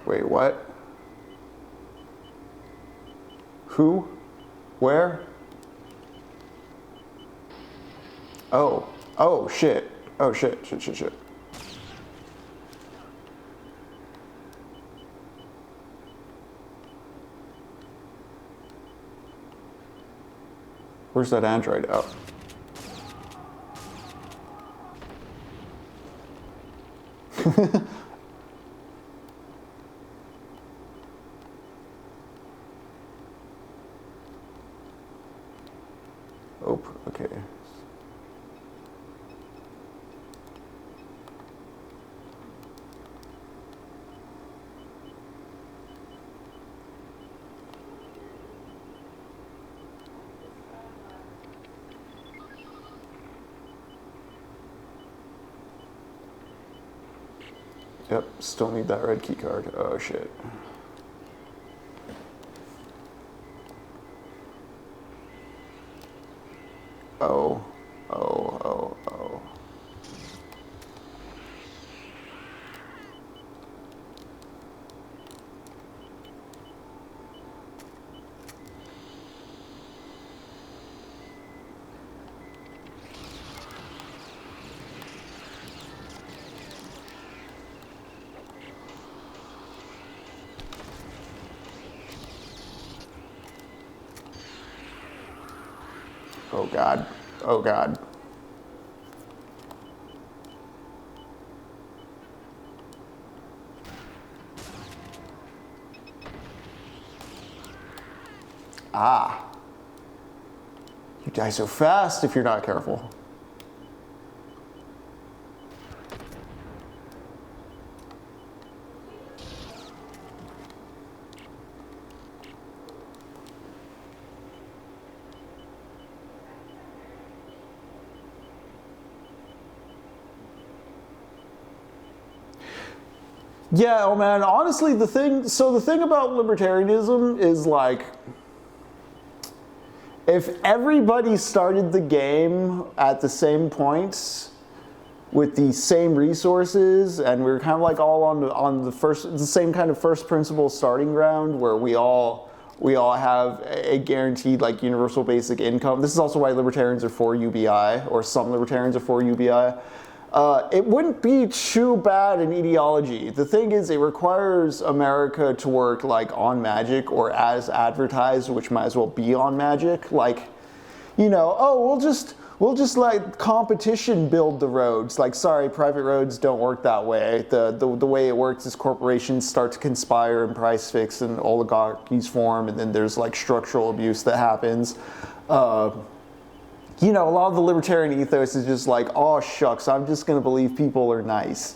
Wait, what? Who? Where? Oh. Oh, shit. Oh, shit, shit, shit, shit. Where's that android? Oh. Oh, okay. Yep, still need that red key card. Oh shit. Oh, oh, oh, oh. Oh God, oh God. Ah. You die so fast if you're not careful. Yeah, oh man, honestly, the thing about libertarianism is like, if everybody started the game at the same points with the same resources, and we were kind of like all on the same kind of first principle starting ground, where we all have a guaranteed like universal basic income. This is also why libertarians are for UBI, or some libertarians are for UBI. It wouldn't be too bad an ideology. The thing is, it requires America to work like on magic or as advertised, which might as well be on magic. Like, you know, oh, we'll just let competition build the roads. Like, sorry, private roads don't work that way. The way it works is corporations start to conspire and price fix and oligarchies form, and then there's like structural abuse that happens. You know, a lot of the libertarian ethos is just like, oh shucks, I'm just gonna believe people are nice.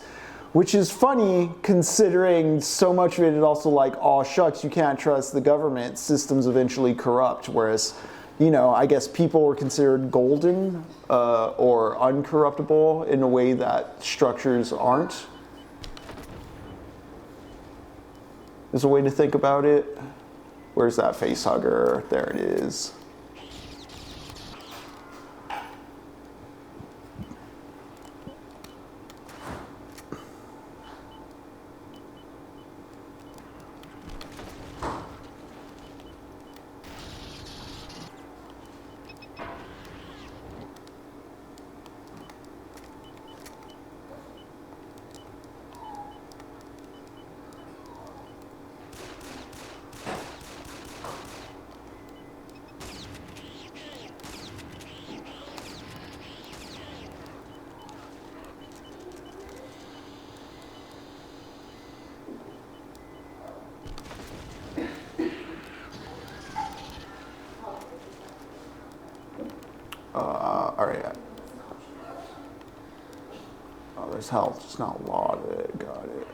Which is funny considering so much of it is also like, oh shucks, you can't trust the government, systems eventually corrupt. Whereas, you know, I guess people were considered golden or uncorruptible in a way that structures aren't. There's a way to think about it. Where's that face hugger? There it is. Oh, there's health, just not a lot of it. Got it.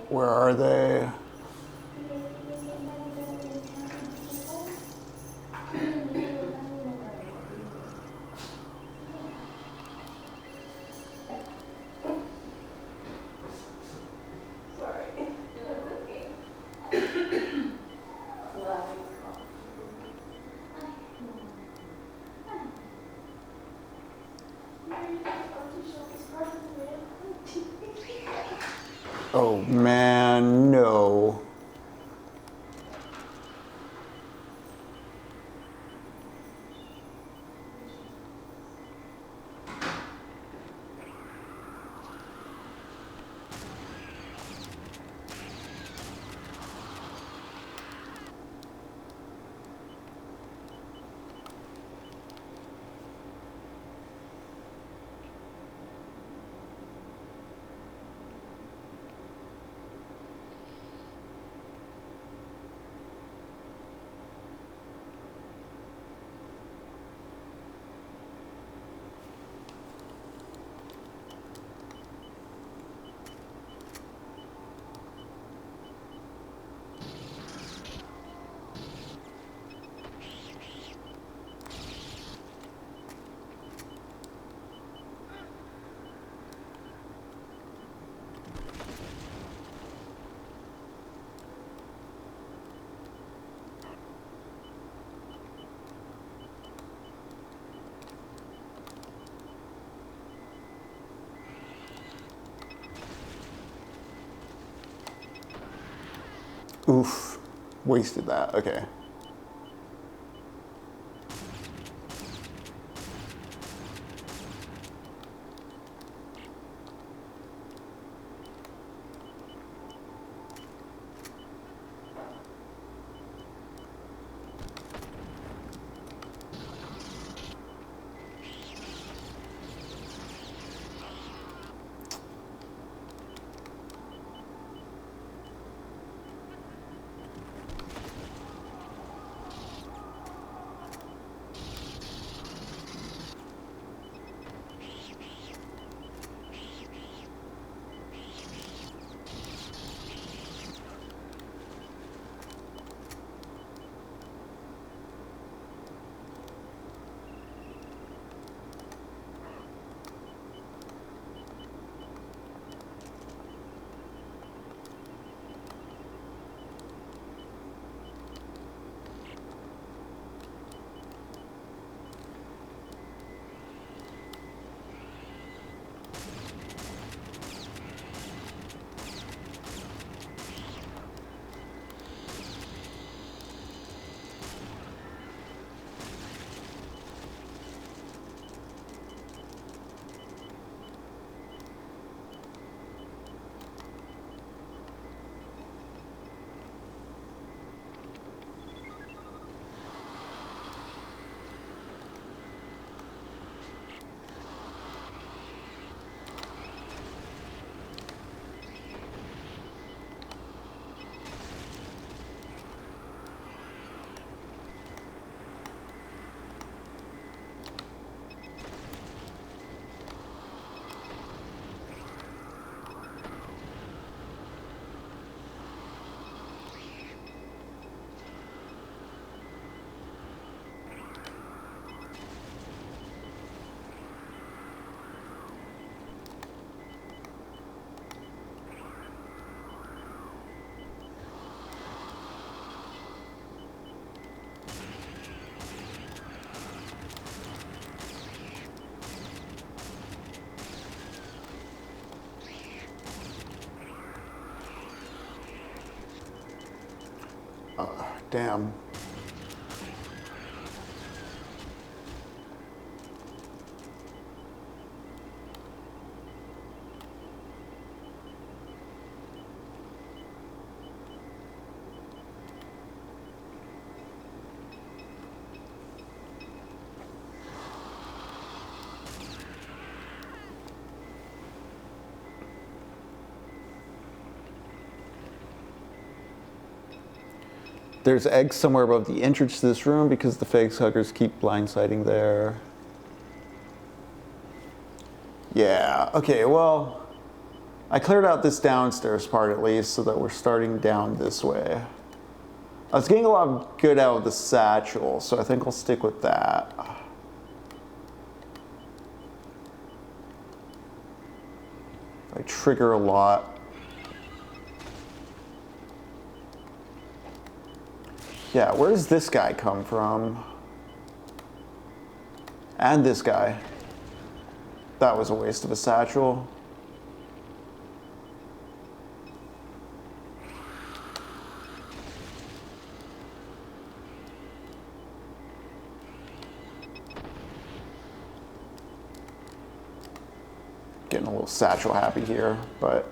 Where are they? Oh man, no. Oof, wasted that, okay. damn. There's eggs somewhere above the entrance to this room because the facehuggers keep blindsiding there. Yeah, okay, well, I cleared out this downstairs part at least so that we're starting down this way. I was getting a lot of good out of the satchel, so I think I'll stick with that. I trigger a lot. Yeah, where does this guy come from? And this guy. That was a waste of a satchel. Getting a little satchel happy here, but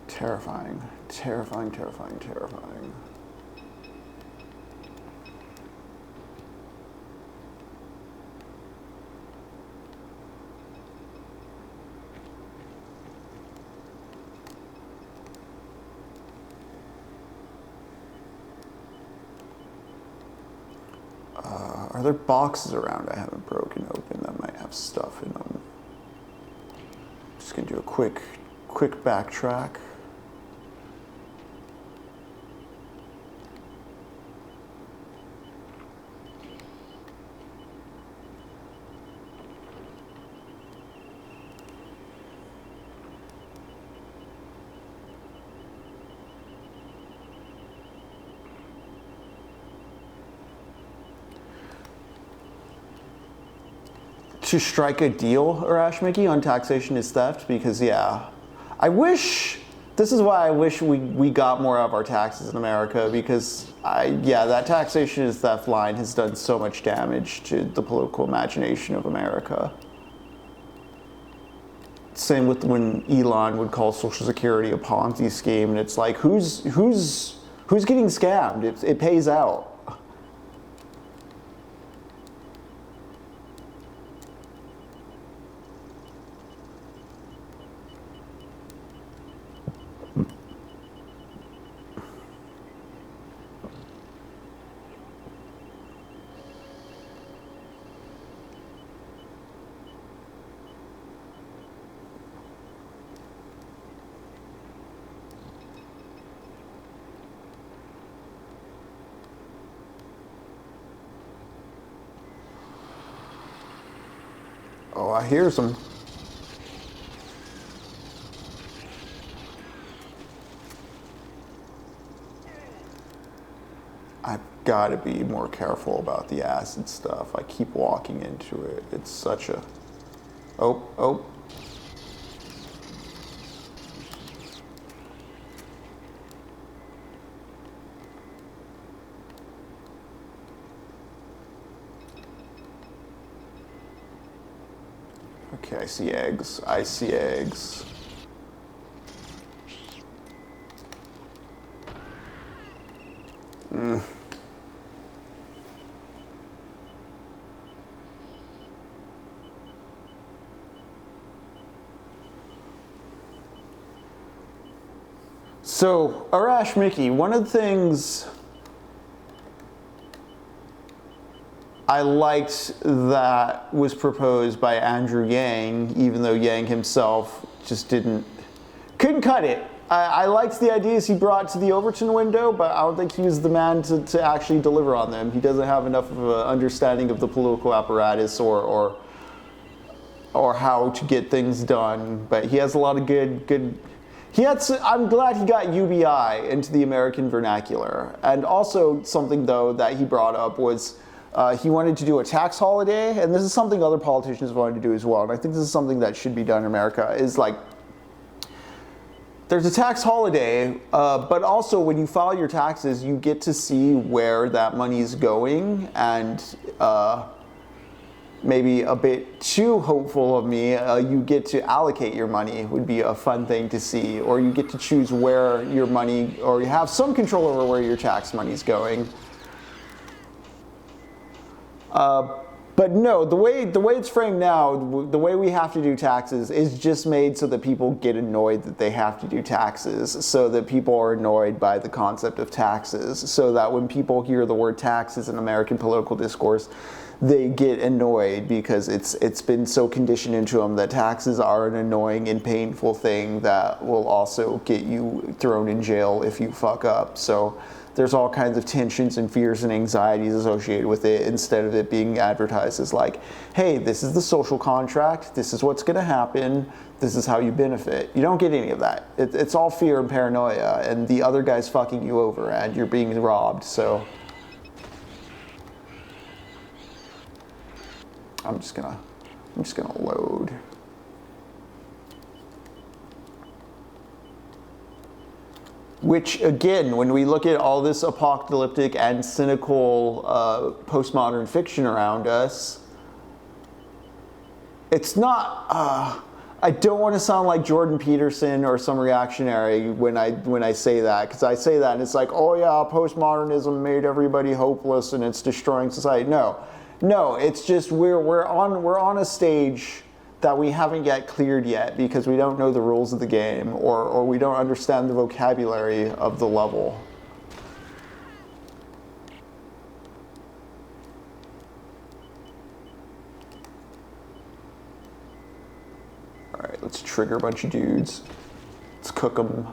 terrifying, terrifying, terrifying, terrifying. Are there boxes around I haven't broken open that might have stuff in them? Just gonna do a quick backtrack. To strike a deal, Urashmiki, on taxation is theft, because yeah, this is why I wish we got more of our taxes in America, because that taxation is theft line has done so much damage to the political imagination of America. Same with when Elon would call Social Security a Ponzi scheme, and it's like, who's getting scammed? It pays out. Oh, I hear some. I've got to be more careful about the acid stuff. I keep walking into it. It's such a... Oh. Okay, I see eggs. I see eggs. So, Arash Mickey, one of the things I liked that was proposed by Andrew Yang, even though Yang himself just couldn't cut it. I liked the ideas he brought to the Overton window, but I don't think he was the man to actually deliver on them. He doesn't have enough of an understanding of the political apparatus or how to get things done. But he has a lot of good. I'm glad he got UBI into the American vernacular. And also something though that he brought up was he wanted to do a tax holiday, and this is something other politicians wanted to do as well. And I think this is something that should be done in America. Is like, there's a tax holiday, but also when you file your taxes, you get to see where that money is going, and maybe a bit too hopeful of me, you get to allocate your money would be a fun thing to see, or you get to choose where your money, or you have some control over where your tax money is going. But no, the way it's framed now, the way we have to do taxes is just made so that people get annoyed that they have to do taxes, so that people are annoyed by the concept of taxes, so that when people hear the word taxes in American political discourse, they get annoyed because it's been so conditioned into them that taxes are an annoying and painful thing that will also get you thrown in jail if you fuck up. So there's all kinds of tensions and fears and anxieties associated with it, instead of it being advertised as like, hey, this is the social contract, this is what's going to happen, this is how you benefit. You don't get any of that. It's all fear and paranoia, and the other guy's fucking you over and you're being robbed. So I'm just gonna load. Which, again, when we look at all this apocalyptic and cynical postmodern fiction around us, it's not, I don't want to sound like Jordan Peterson or some reactionary when I say that, because I say that and it's like, oh yeah, postmodernism made everybody hopeless and it's destroying society. No, it's just we're on a stage that we haven't yet cleared yet because we don't know the rules of the game, or we don't understand the vocabulary of the level. All right, let's trigger a bunch of dudes. Let's cook them.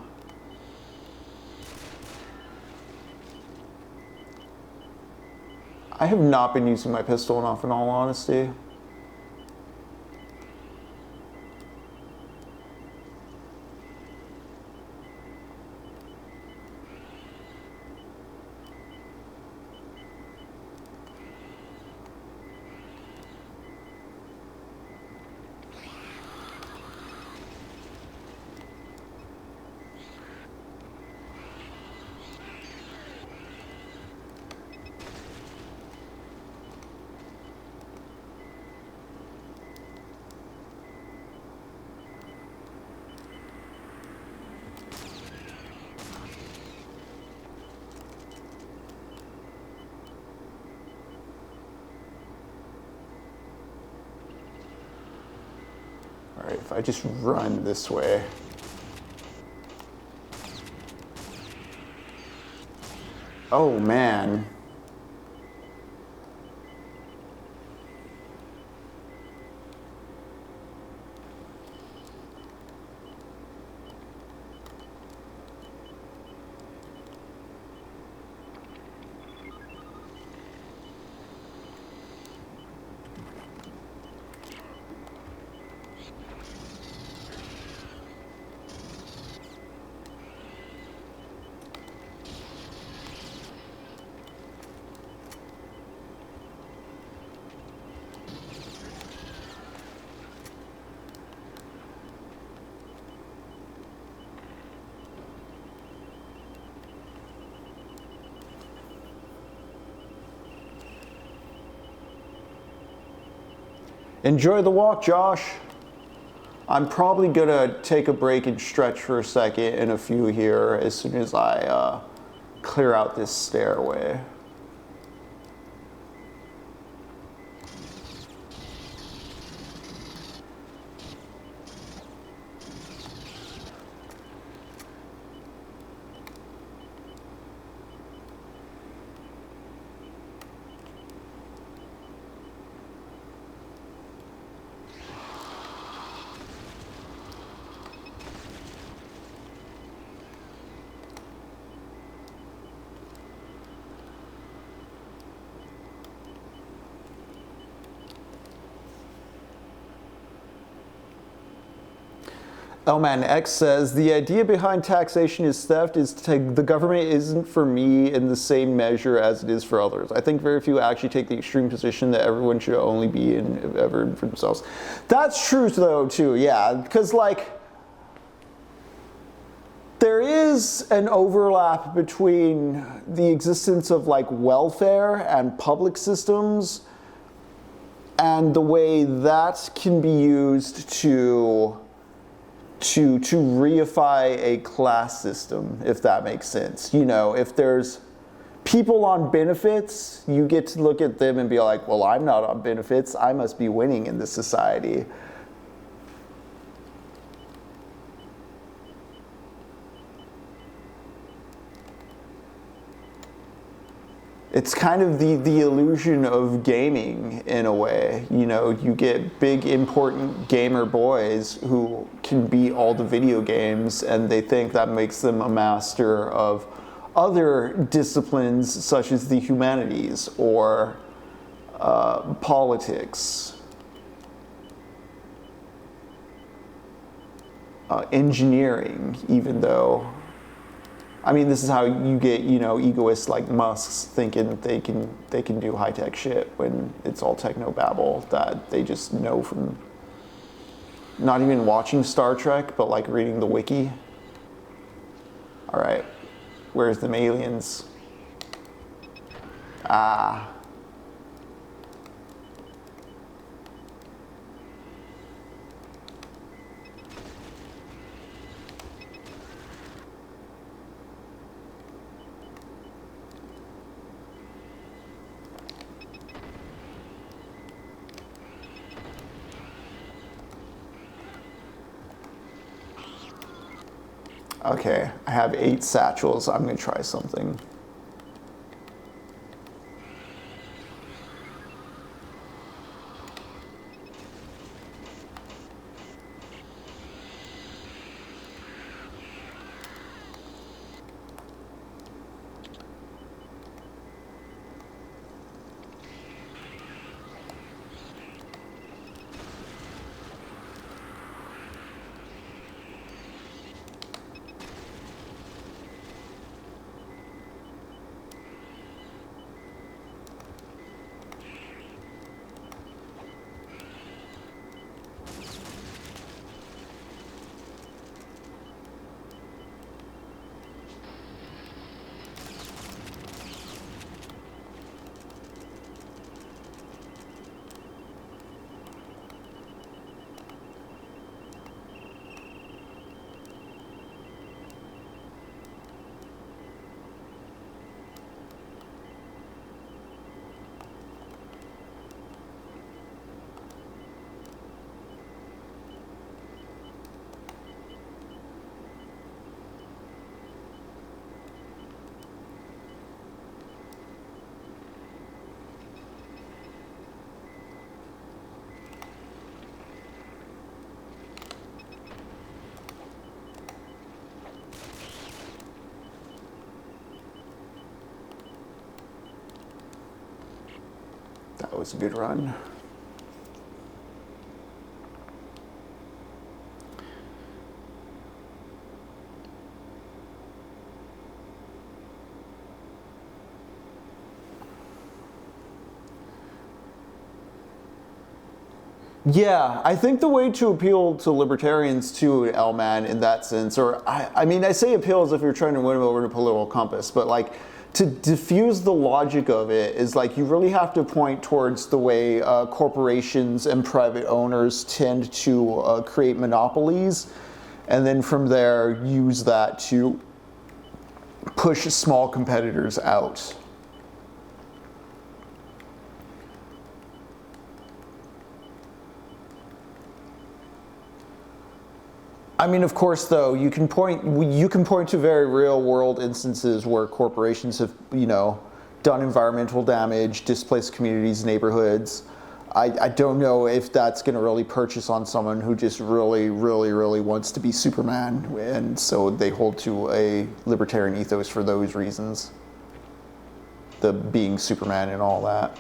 I have not been using my pistol enough, in all honesty. All right, if I just run this way. Oh man. Enjoy the walk, Josh. I'm probably gonna take a break and stretch for a second in a few here as soon as I clear out this stairway. Elman X says, the idea behind taxation is theft is the government isn't for me in the same measure as it is for others. I think very few actually take the extreme position that everyone should only be in ever for themselves. That's true though too, yeah, because like there is an overlap between the existence of like welfare and public systems and the way that can be used to reify a class system, if that makes sense. You know, if there's people on benefits, you get to look at them and be like, well, I'm not on benefits, I must be winning in this society. It's kind of the illusion of gaming in a way. You know, you get big, important gamer boys who can beat all the video games and they think that makes them a master of other disciplines such as the humanities or politics, engineering, even though I mean, this is how you get, you know, egoists like Musks thinking they can do high-tech shit when it's all techno-babble that they just know from not even watching Star Trek, but like reading the wiki. All right, where's them aliens? Ah. Okay, I have 8 satchels. I'm gonna try something. That was a good run. Yeah, I think the way to appeal to libertarians too, Elman, in that sense, or I mean, I say appeal as if you're trying to win them over to political compass, but like to diffuse the logic of it is like you really have to point towards the way corporations and private owners tend to create monopolies, and then from there use that to push small competitors out. I mean, of course, though, you can point to very real world instances where corporations have, you know, done environmental damage, displaced communities, neighborhoods. I don't know if that's going to really purchase on someone who just really, really, really wants to be Superman, and so they hold to a libertarian ethos for those reasons. The being Superman and all that.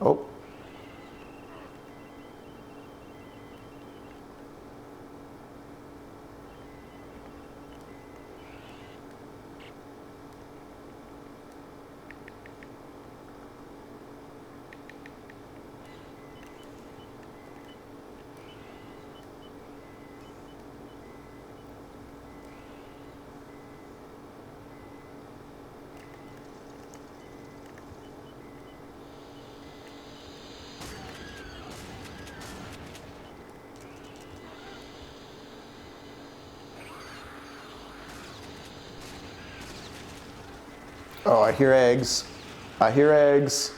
Oh. Oh, I hear eggs. I hear eggs.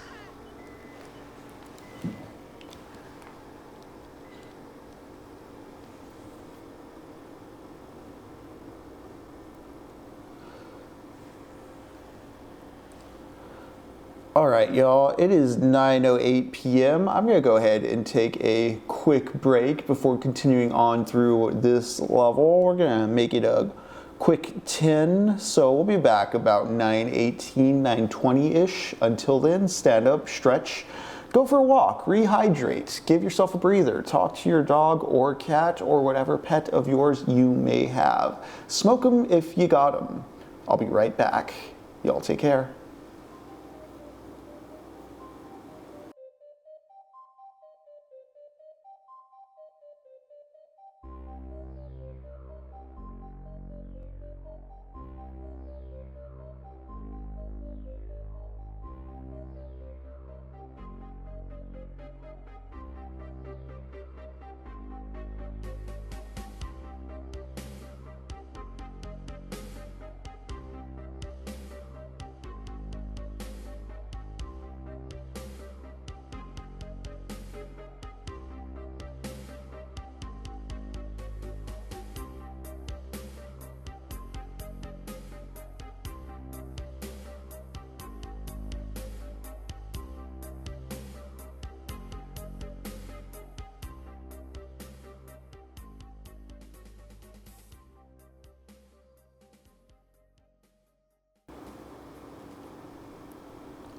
All right, y'all, it is 9:08 p.m. I'm gonna go ahead and take a quick break before continuing on through this level. We're gonna make it a quick 10, so we'll be back about 9:18, 9:20-ish. Until then, stand up, stretch, go for a walk, rehydrate, give yourself a breather, talk to your dog or cat or whatever pet of yours you may have. Smoke them if you got them. I'll be right back. Y'all take care.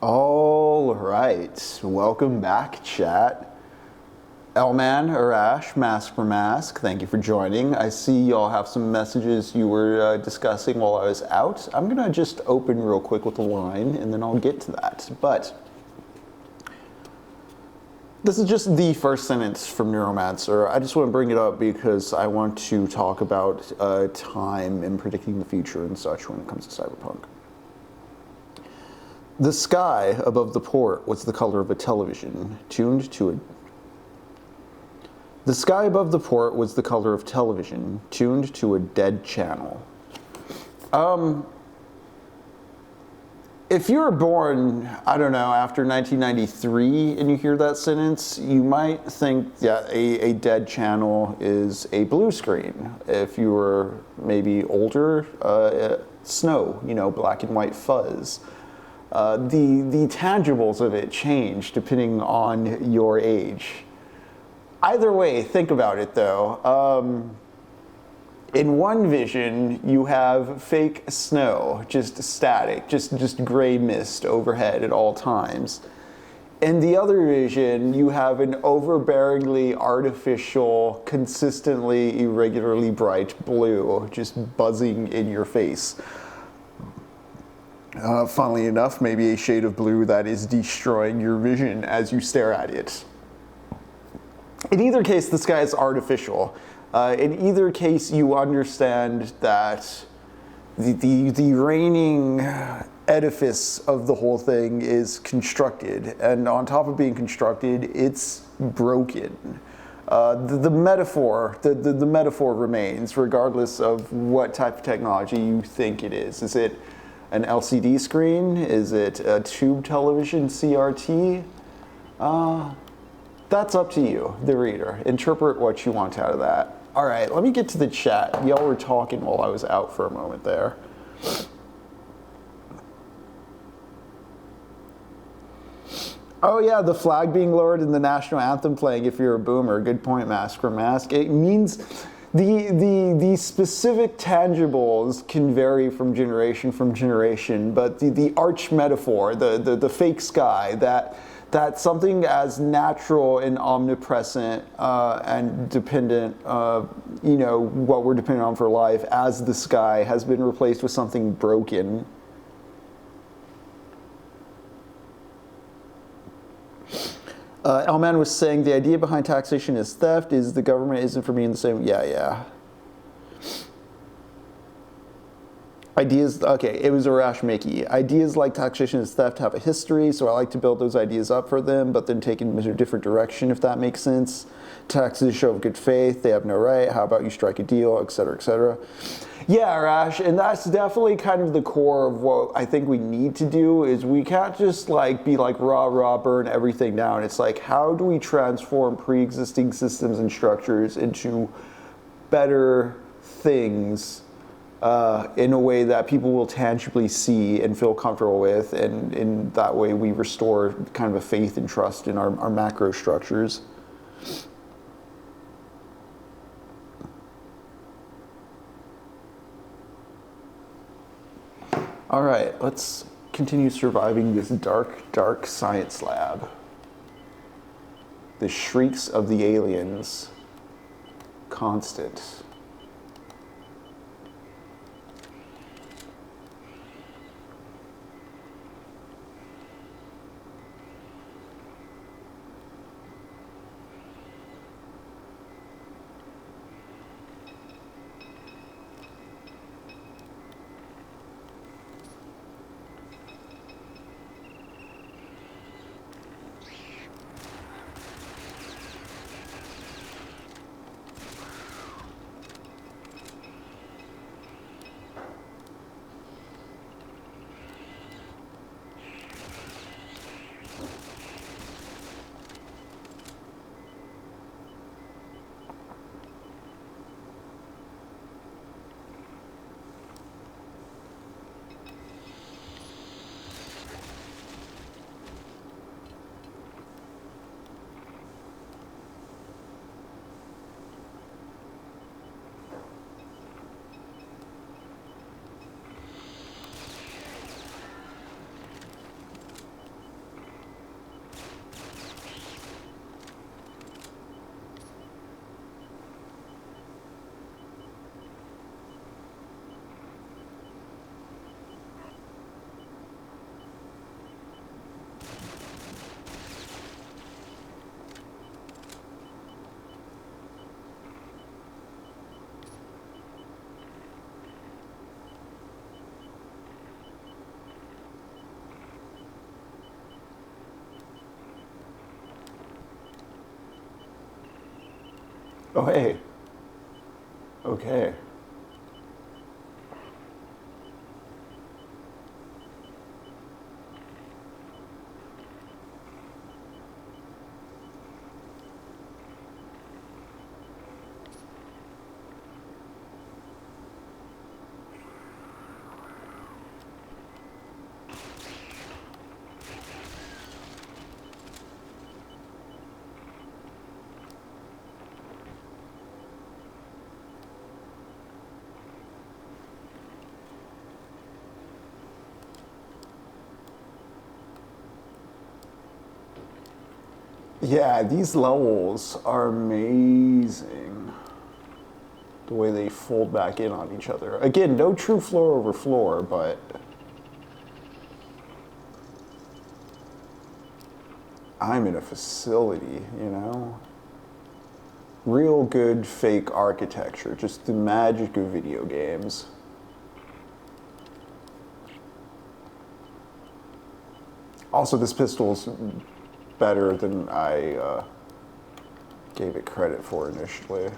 All right, welcome back, chat. Elman, Arash, Mask for Mask, thank you for joining. I see y'all have some messages you were discussing while I was out. I'm gonna just open real quick with a line and then I'll get to that. But this is just the first sentence from Neuromancer. I just want to bring it up because I want to talk about time and predicting the future and such when it comes to cyberpunk. The sky above the port was the color of a television, tuned to a... The sky above the port was the color of television, tuned to a dead channel. If you were born, I don't know, after 1993 and you hear that sentence, you might think that a dead channel is a blue screen. If you were maybe older, snow, you know, black and white fuzz. The tangibles of it change depending on your age. Either way, think about it though. In one vision, you have fake snow, just static, just gray mist overhead at all times. In the other vision, you have an overbearingly artificial, consistently, irregularly bright blue, just buzzing in your face. Funnily enough, maybe a shade of blue that is destroying your vision as you stare at it. In either case, the sky is artificial. In either case, you understand that the reigning edifice of the whole thing is constructed, and on top of being constructed, it's broken. The metaphor remains, regardless of what type of technology you think it is. Is it an LCD screen? Is it a tube television CRT? That's up to you, the reader. Interpret what you want out of that. All right, let me get to the chat. Y'all were talking while I was out for a moment there. Oh yeah, the flag being lowered and the national anthem playing if you're a boomer. Good point, Mask for Mask. It means the specific tangibles can vary from generation, but the arch metaphor, the fake sky, that something as natural and omnipresent and dependent, what we're dependent on for life as the sky has been replaced with something broken. Elman was saying the idea behind taxation is theft, is the government isn't for being the same. Yeah. Ideas, okay, it was Arash Mickey. Ideas like taxation is theft have a history, so I like to build those ideas up for them, but then take them in a different direction, if that makes sense. Taxes show of good faith, they have no right, how about you strike a deal, etc., etc. Yeah, Arash, and that's definitely kind of the core of what I think we need to do, is we can't just be like rah, burn everything down. It's like, how do we transform pre-existing systems and structures into better things in a way that people will tangibly see and feel comfortable with, and in that way we restore kind of a faith and trust in our macro structures. All right, let's continue surviving this dark, dark science lab. The shrieks of the aliens, constant. Oh, hey. Okay. Yeah, these levels are amazing. The way they fold back in on each other. Again, no true floor over floor, but I'm in a facility, you know? Real good fake architecture, just the magic of video games. Also, this pistol's better than I gave it credit for initially.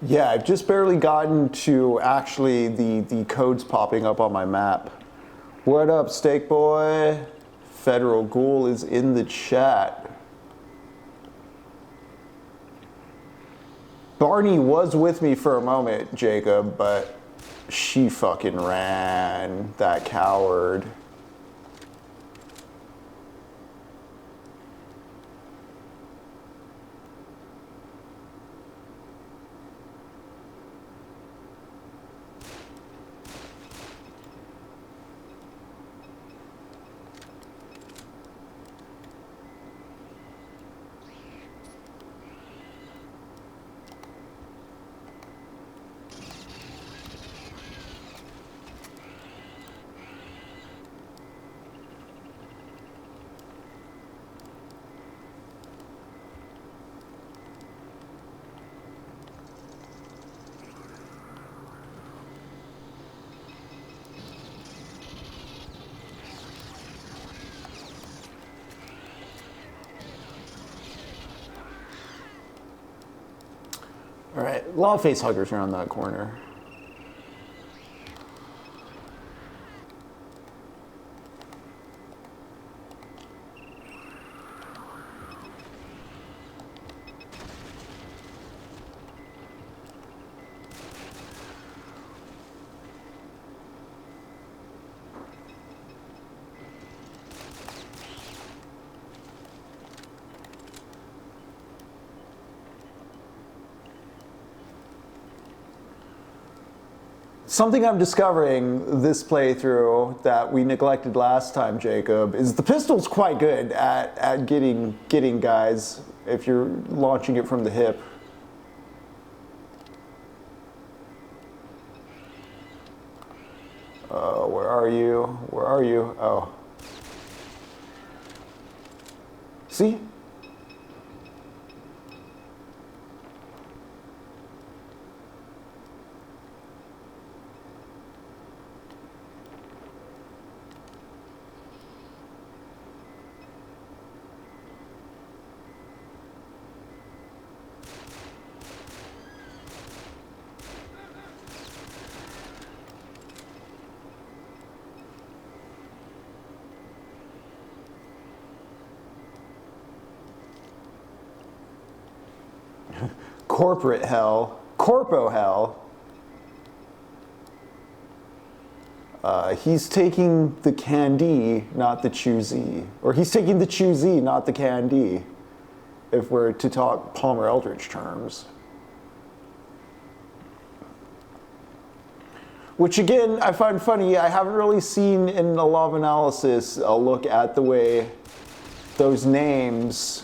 Yeah, I've just barely gotten to actually the codes popping up on my map. What up, Steak Boy? Federal Ghoul is in the chat. Barney was with me for a moment, Jacob, but she fucking ran, that coward. All right, a lot of face huggers around that corner. Something I'm discovering this playthrough that we neglected last time, Jacob, is the pistol's quite good at getting guys if you're launching it from the hip. Where are you? Where are you? Oh. See? Corporate hell, corpo hell. He's taking the candy, not the choosy. Or he's taking the choosy, not the candy, if we're to talk Palmer Eldritch terms. Which again, I find funny. I haven't really seen in a lot of analysis a look at the way those names,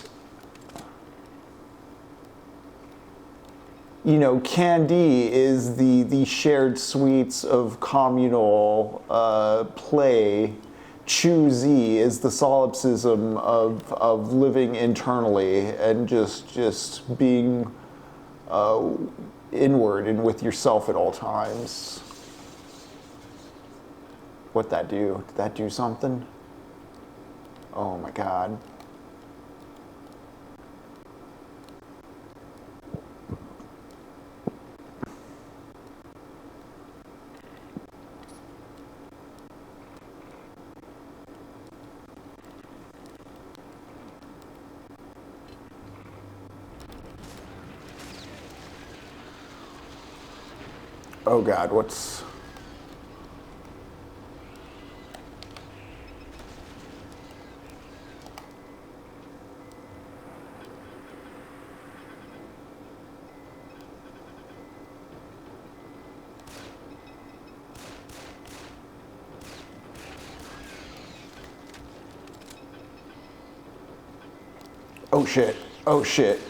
you know, candy is the shared sweets of communal play. Choosy is the solipsism of living internally and just being inward and with yourself at all times. What'd that do? Did that do something? Oh my God. Oh God, what's... Oh shit, oh shit.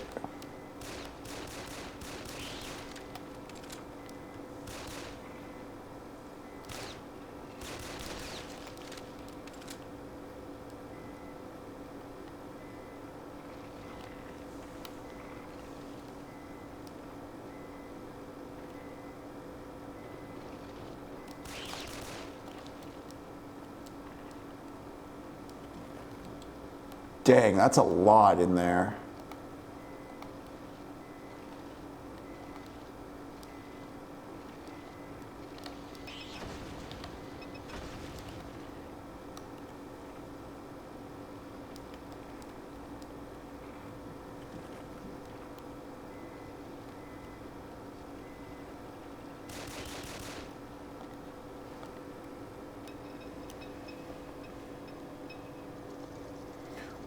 Dang, that's a lot in there.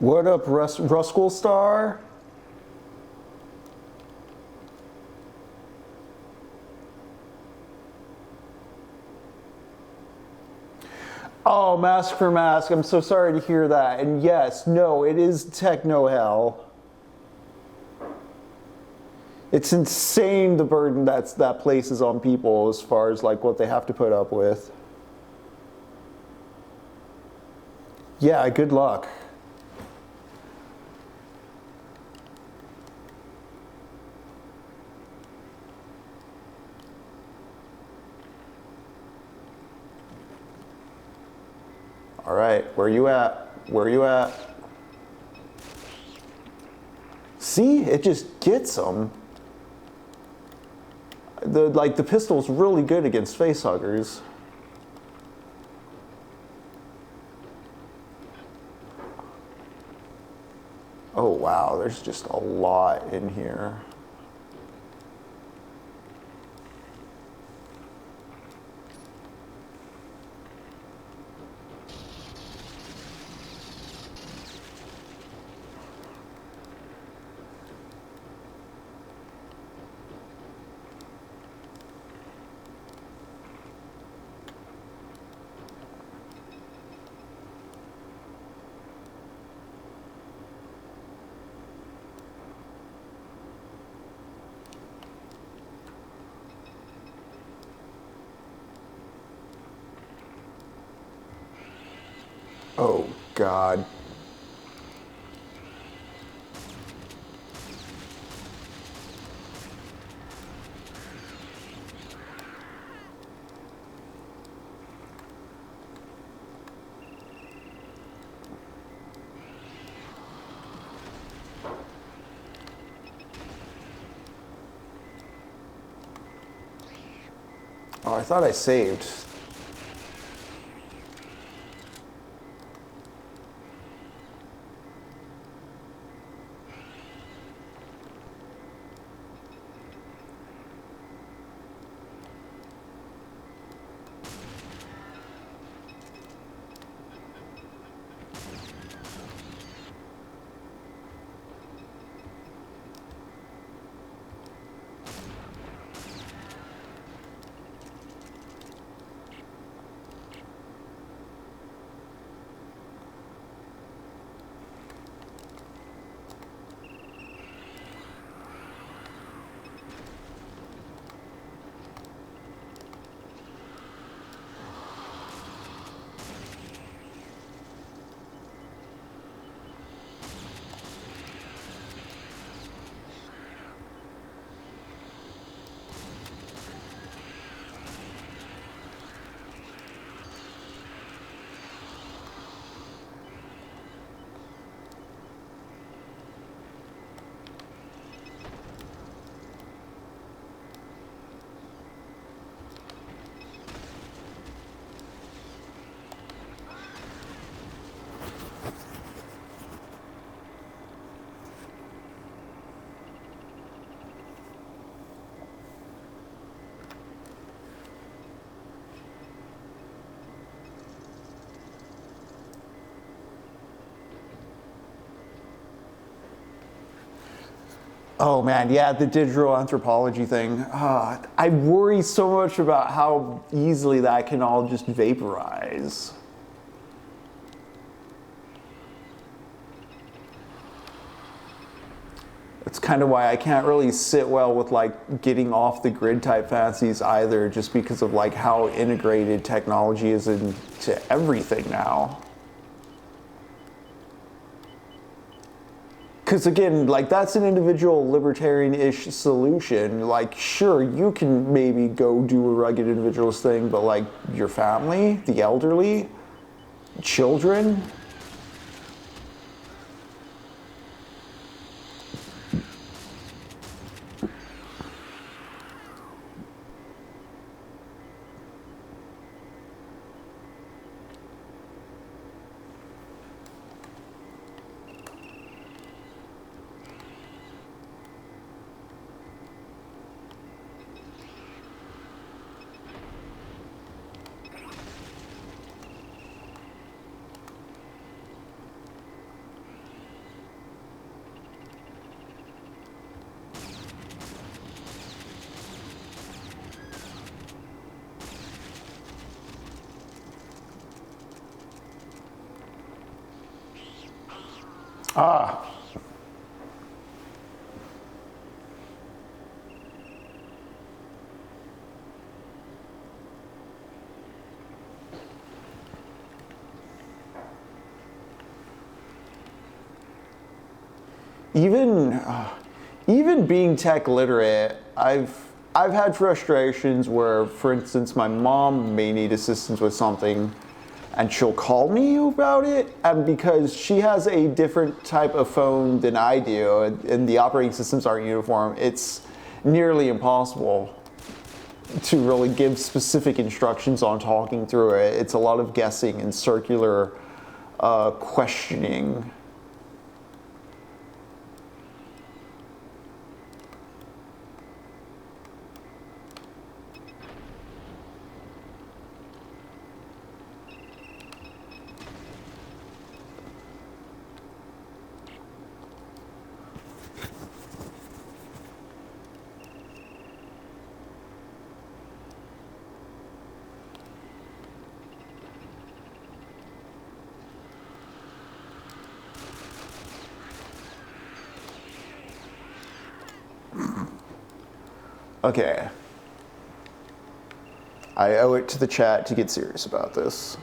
What up, Ruskell Star? Oh, Mask for Mask, I'm so sorry to hear that. And yes, no, it is techno hell. It's insane the burden that places on people as far as like what they have to put up with. Yeah, good luck. All right, where you at? Where you at? See, it just gets them. The pistol's really good against facehuggers. Oh wow, there's just a lot in here. Oh, God. Oh, I thought I saved. Oh man, yeah, the digital anthropology thing. I worry so much about how easily that can all just vaporize. That's kind of why I can't really sit well with like getting off the grid type fancies either, just because of like how integrated technology is into everything now. Because again, like that's an individual libertarian-ish solution. Like, sure, you can maybe go do a rugged individualist thing, but like your family, the elderly, children. Ah. Even being tech literate, I've had frustrations where, for instance, my mom may need assistance with something and she'll call me about it, and because she has a different type of phone than I do and the operating systems aren't uniform, it's nearly impossible to really give specific instructions on talking through it. It's a lot of guessing and circular questioning. Okay. I owe it to the chat to get serious about this.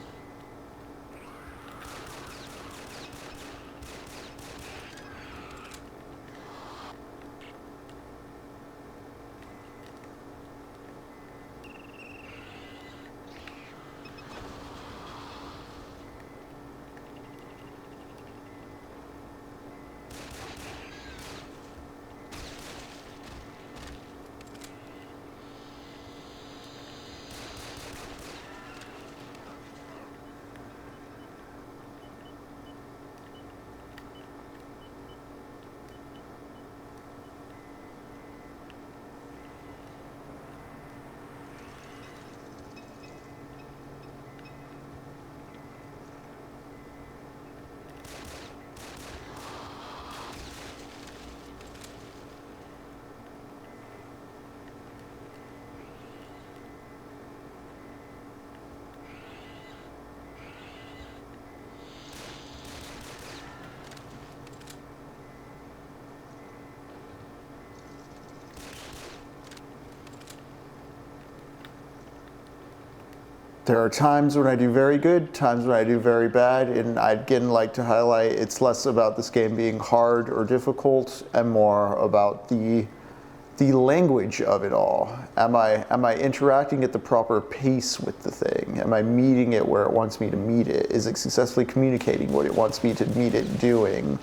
There are times when I do very good, times when I do very bad, and I'd again like to highlight it's less about this game being hard or difficult and more about the language of it all. Am I interacting at the proper pace with the thing? Am I meeting it where it wants me to meet it? Is it successfully communicating what it wants me to meet it doing?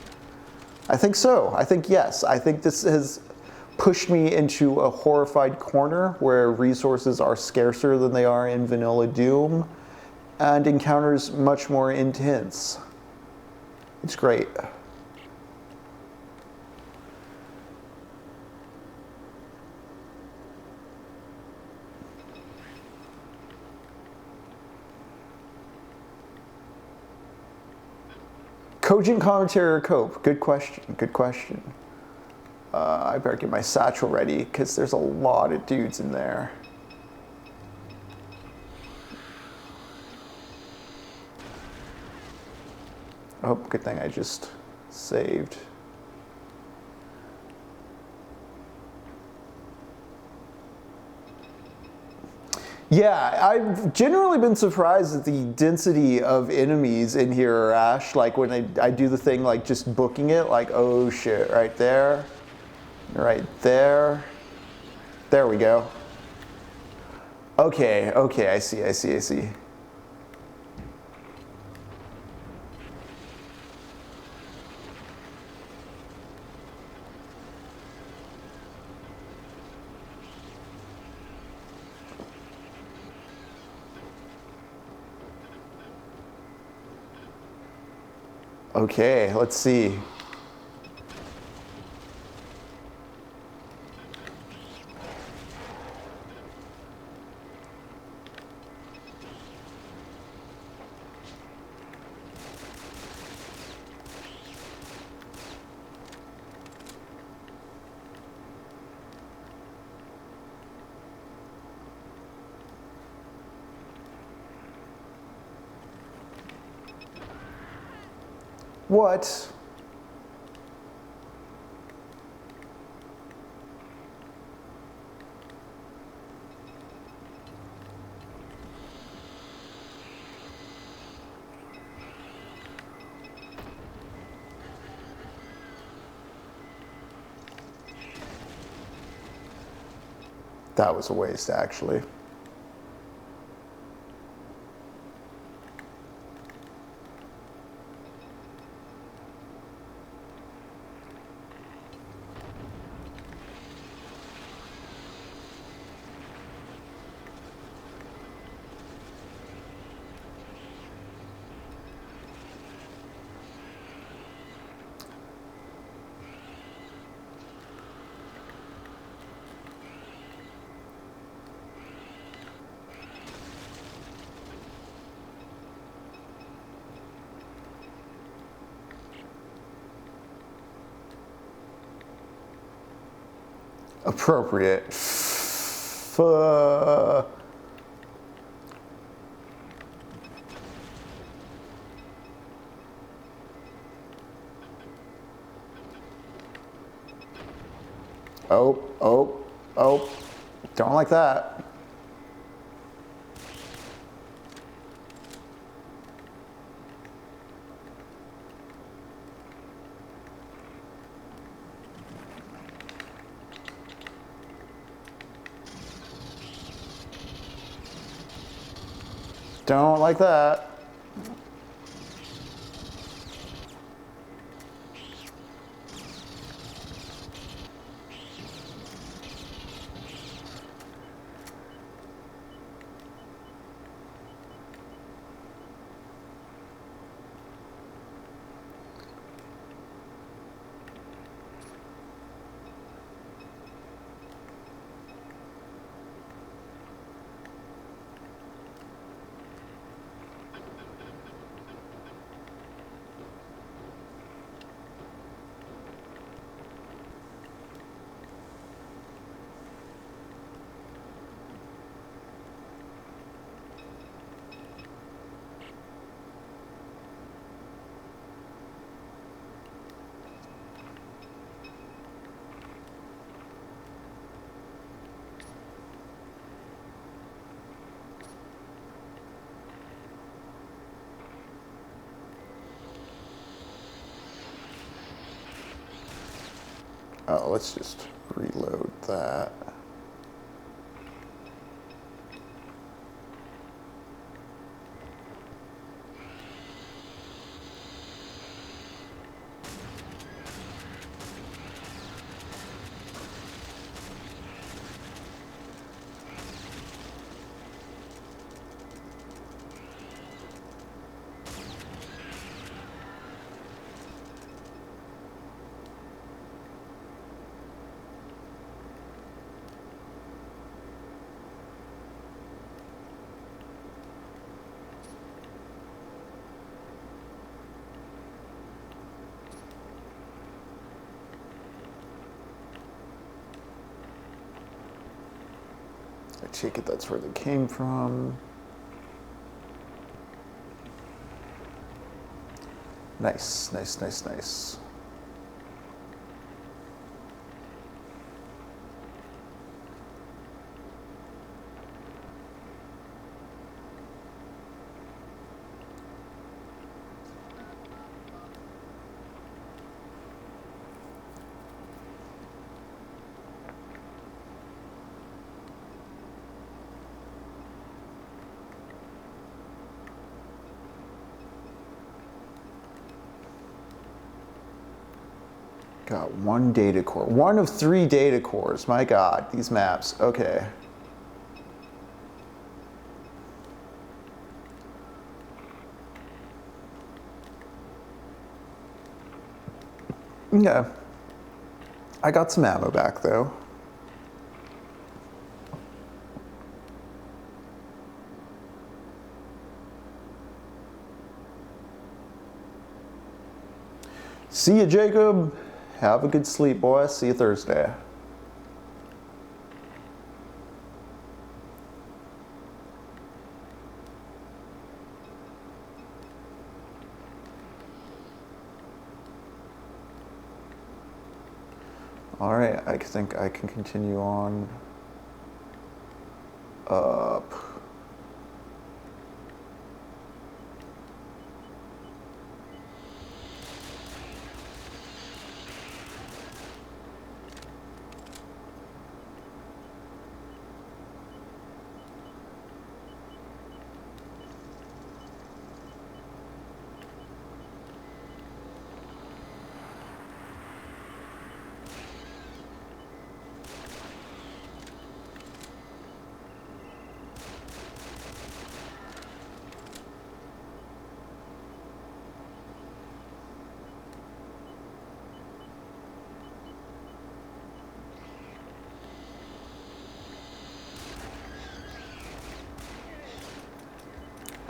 I think so. I think yes. I think this has pushed me into a horrified corner where resources are scarcer than they are in vanilla Doom and encounters much more intense. It's great. Cogent commentary or cope? Good question, good question. I better get my satchel ready because there's a lot of dudes in there. Oh, good thing I just saved. Yeah, I've generally been surprised at the density of enemies in here, Ash. Like when I do the thing like just booking it, like, oh shit, right there. Right there. There we go. Okay, I see. Okay, let's see. What? That was a waste, actually. Appropriate. Oh. Don't like that. Don't like that. Oh, let's just reload that. I take it that's where they came from. Nice. Got one data core. One of 3 data cores. My God, these maps. Okay. Yeah. I got some ammo back though. See ya, Jacob. Have a good sleep, boy. See you Thursday. All right, I think I can continue on up.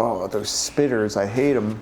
Oh, those spitters, I hate them.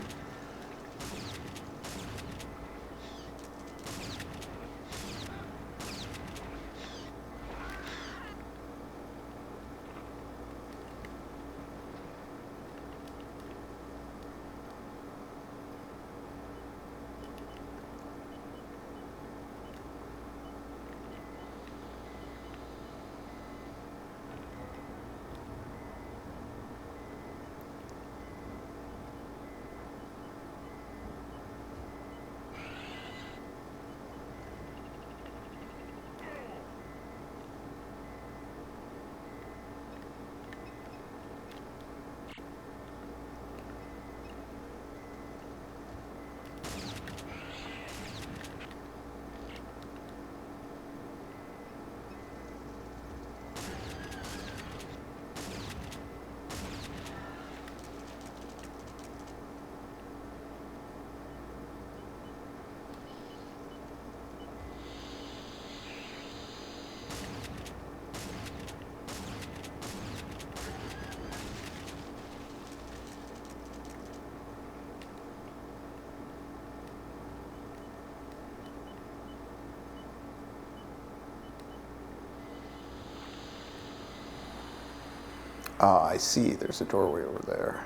Ah, I see. There's a doorway over there.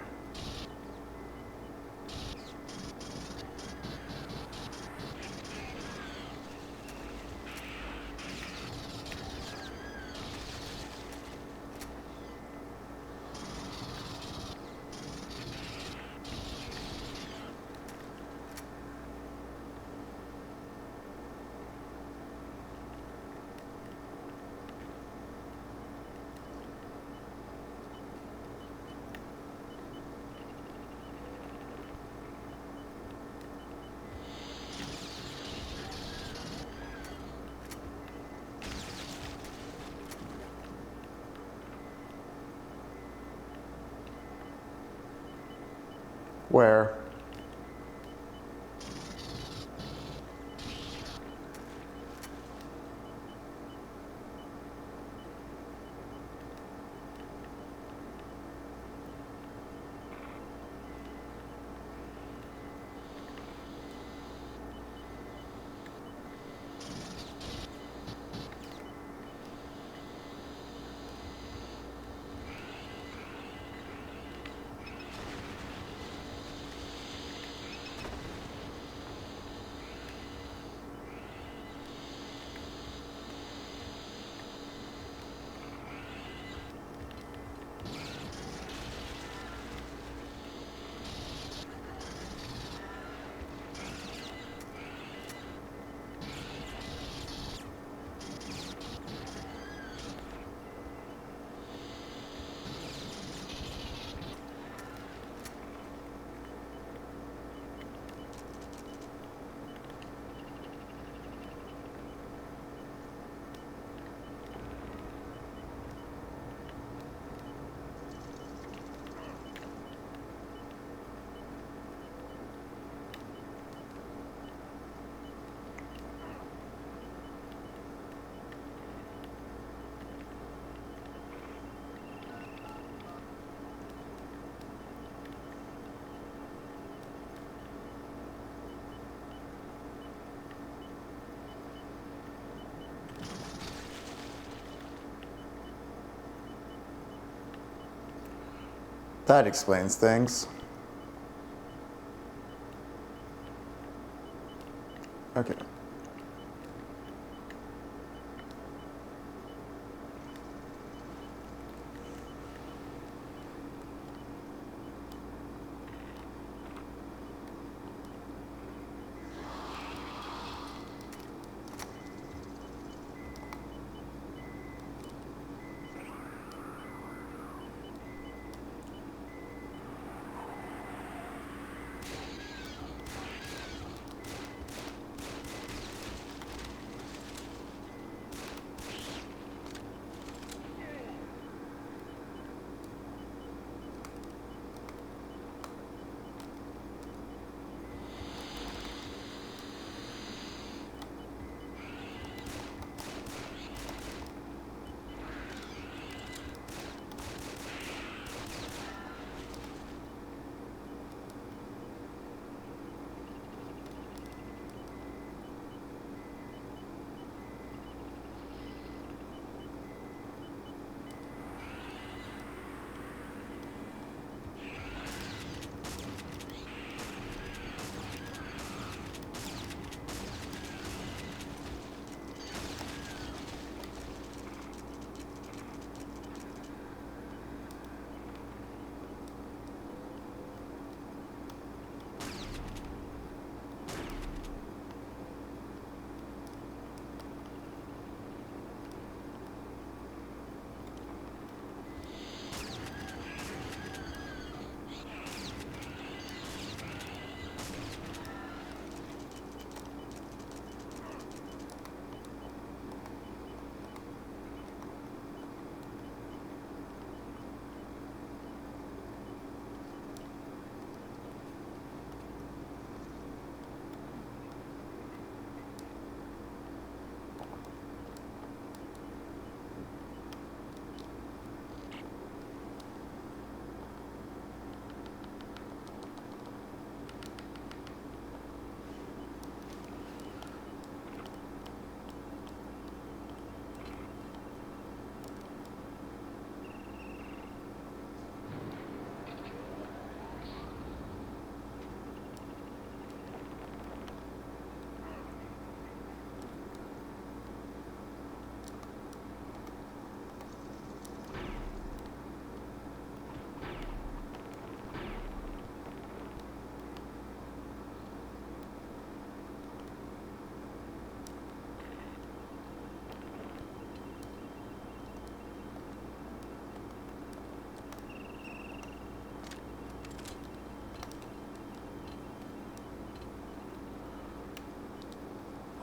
Where? That explains things. Okay.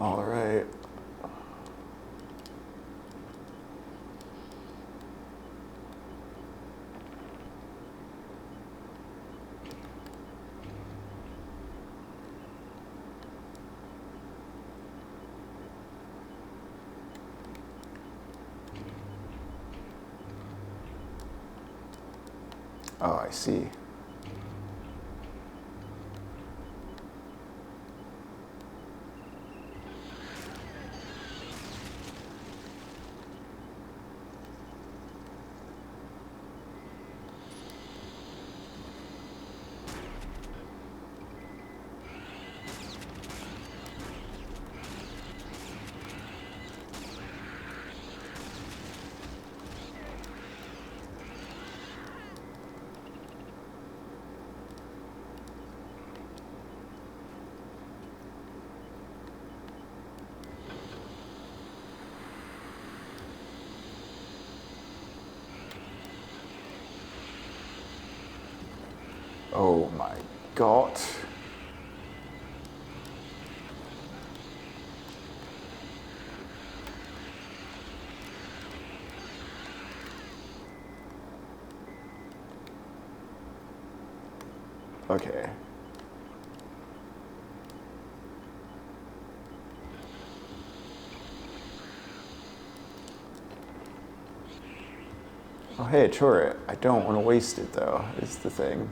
All right. Oh, I see. Oh my God. Okay. Oh hey, sure. I don't want to waste it though, is the thing.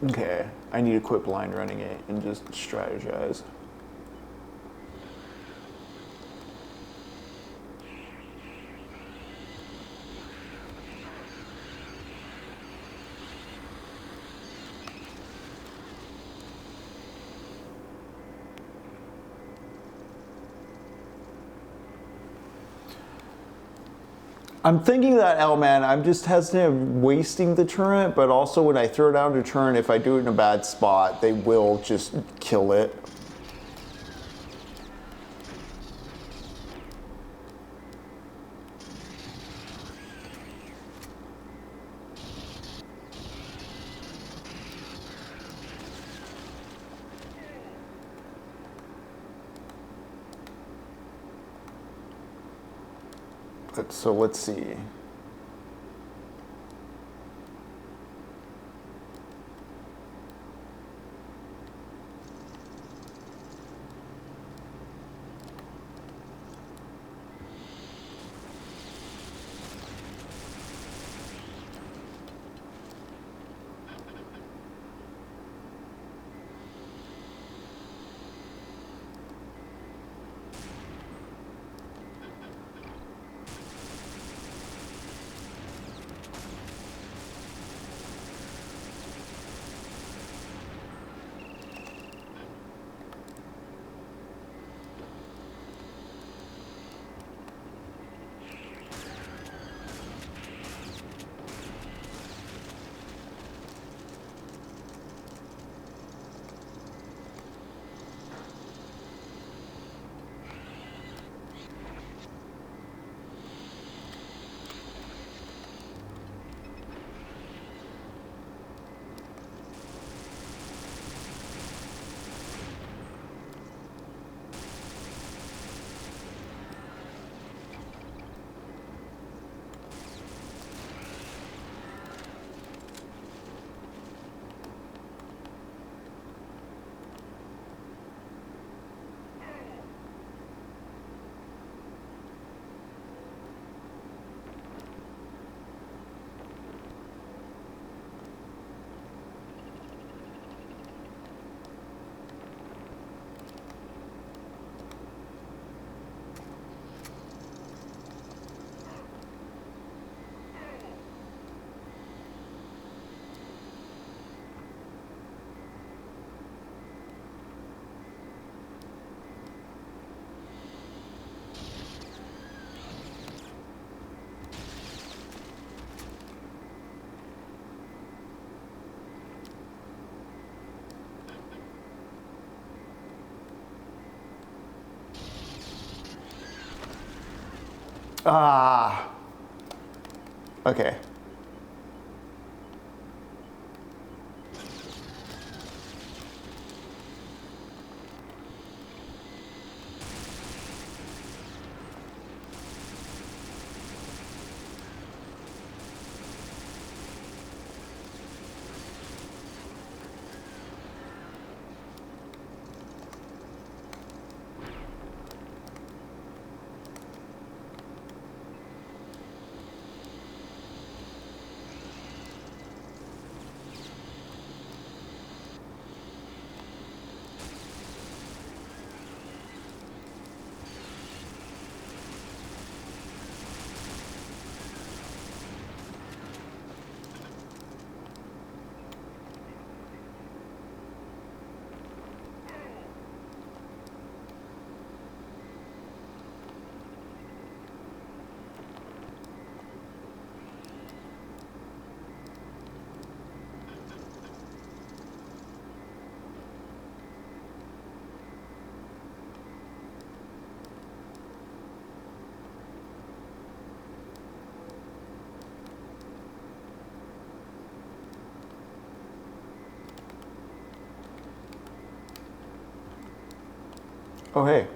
Okay, I need to quit blind running it and just strategize. I'm thinking that L-Man, I'm just hesitant of wasting the turret, but also when I throw down the turret, if I do it in a bad spot, they will just kill it. So let's see. Ah. Okay. Oh, hey.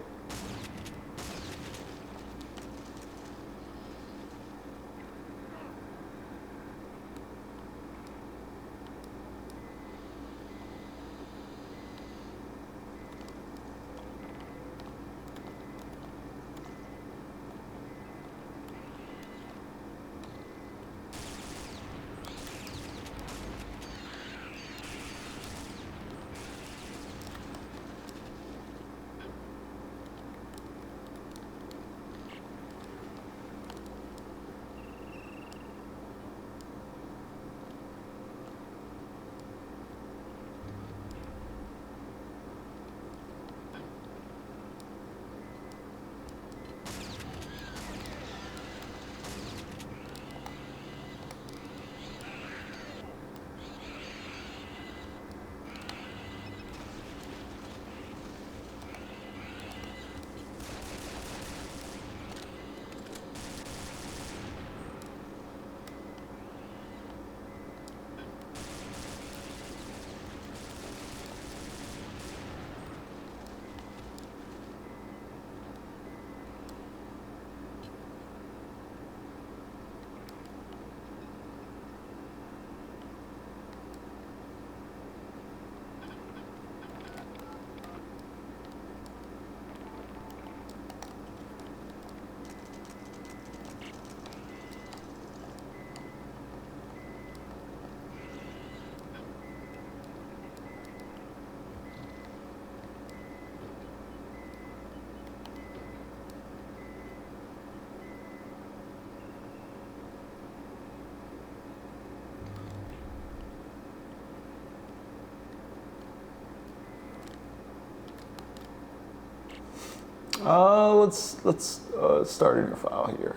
Let's start a new file here.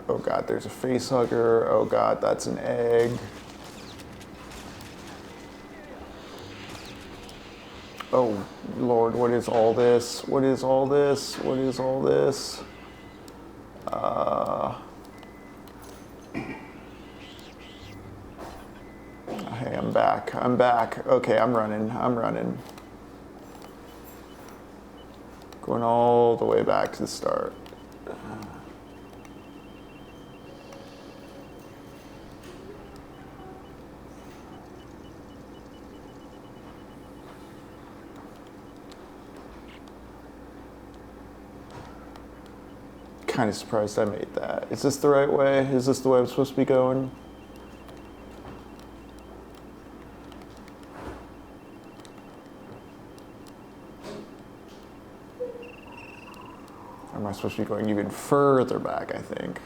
Oh God, there's a face hugger. Oh God, that's an egg. Oh Lord, what is all this? What is all this? What is all this? Hey, I'm back. I'm back. Okay, I'm running. Going all the way back to the start. Kind of surprised I made that. Is this the right way? Is this the way I'm supposed to be going? Or am I supposed to be going even further back, I think?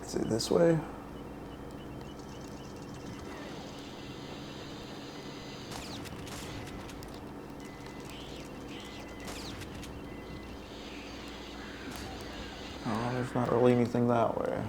Is it this way? Oh, there's not really anything that way.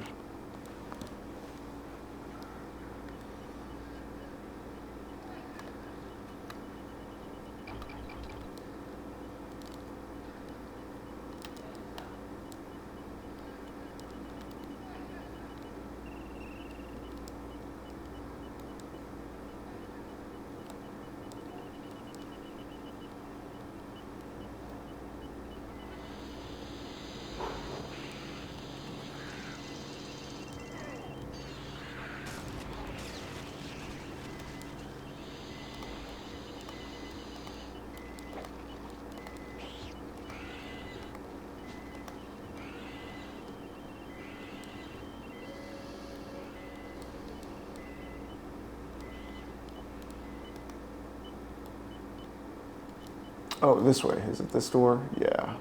Oh, this way. Is it this door? Yeah.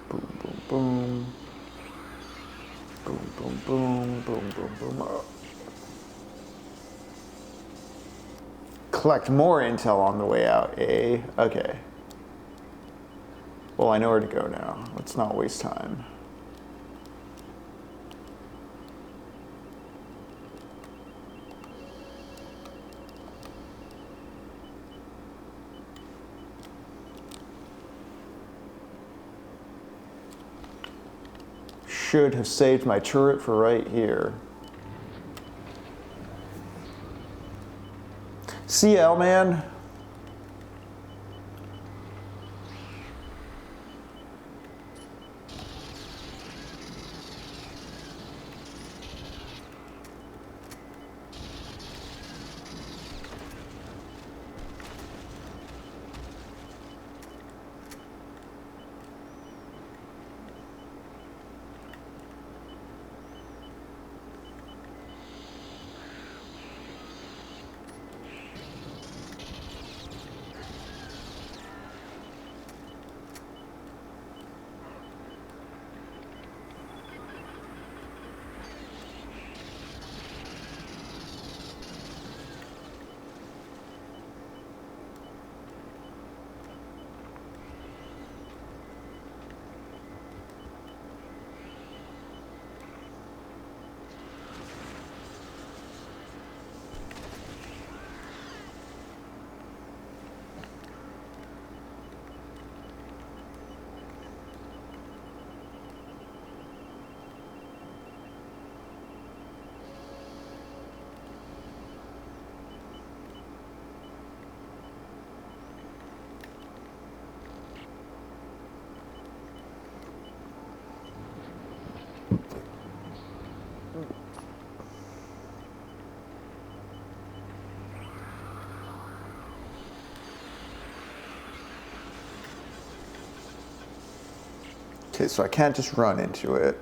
Boom, boom, boom. Boom, boom, boom, boom, boom, boom. Oh. Collect more intel on the way out, eh? Okay. Well, I know where to go now. Let's not waste time. Should have saved my turret for right here. CL, man. Okay, so I can't just run into it.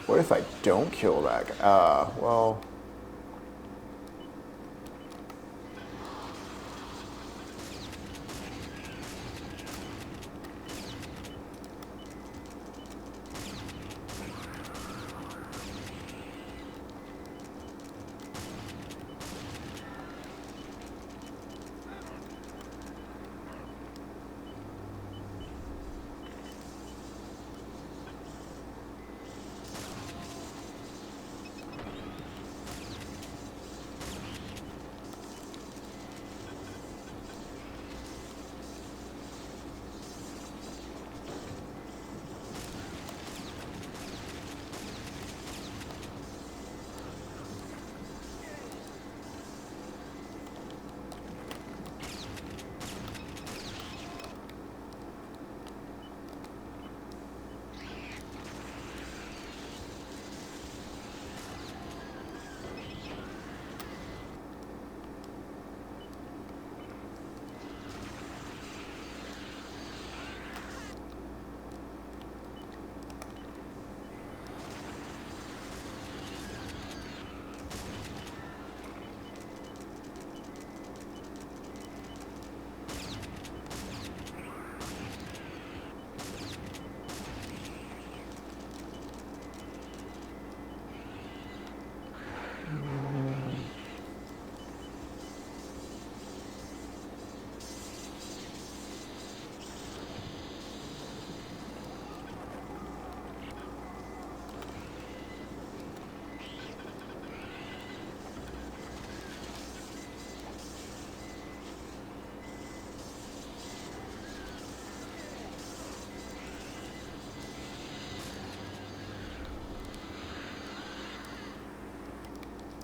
What if I don't kill that guy? Well...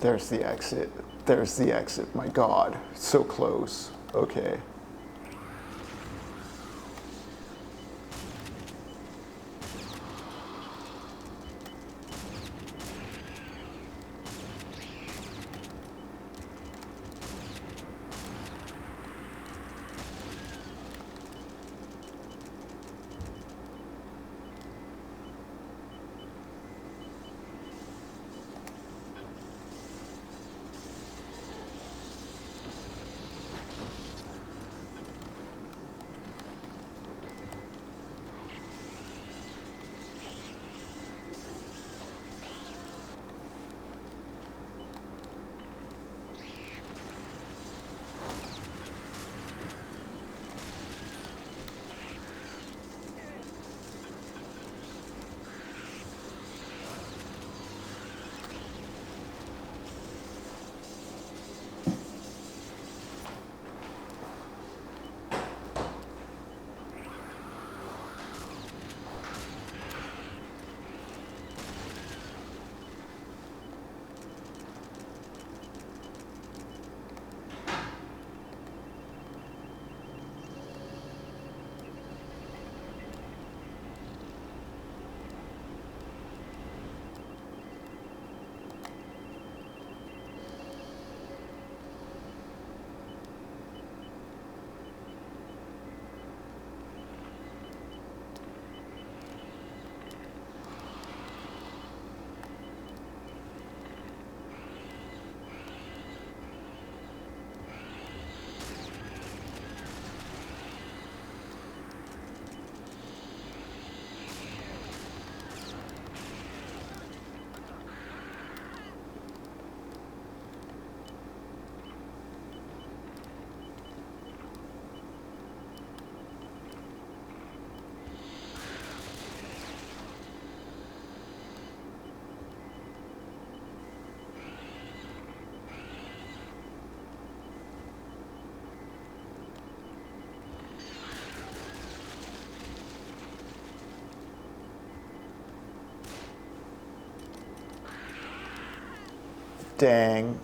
There's the exit. There's the exit. My God, so close. Okay. Dang.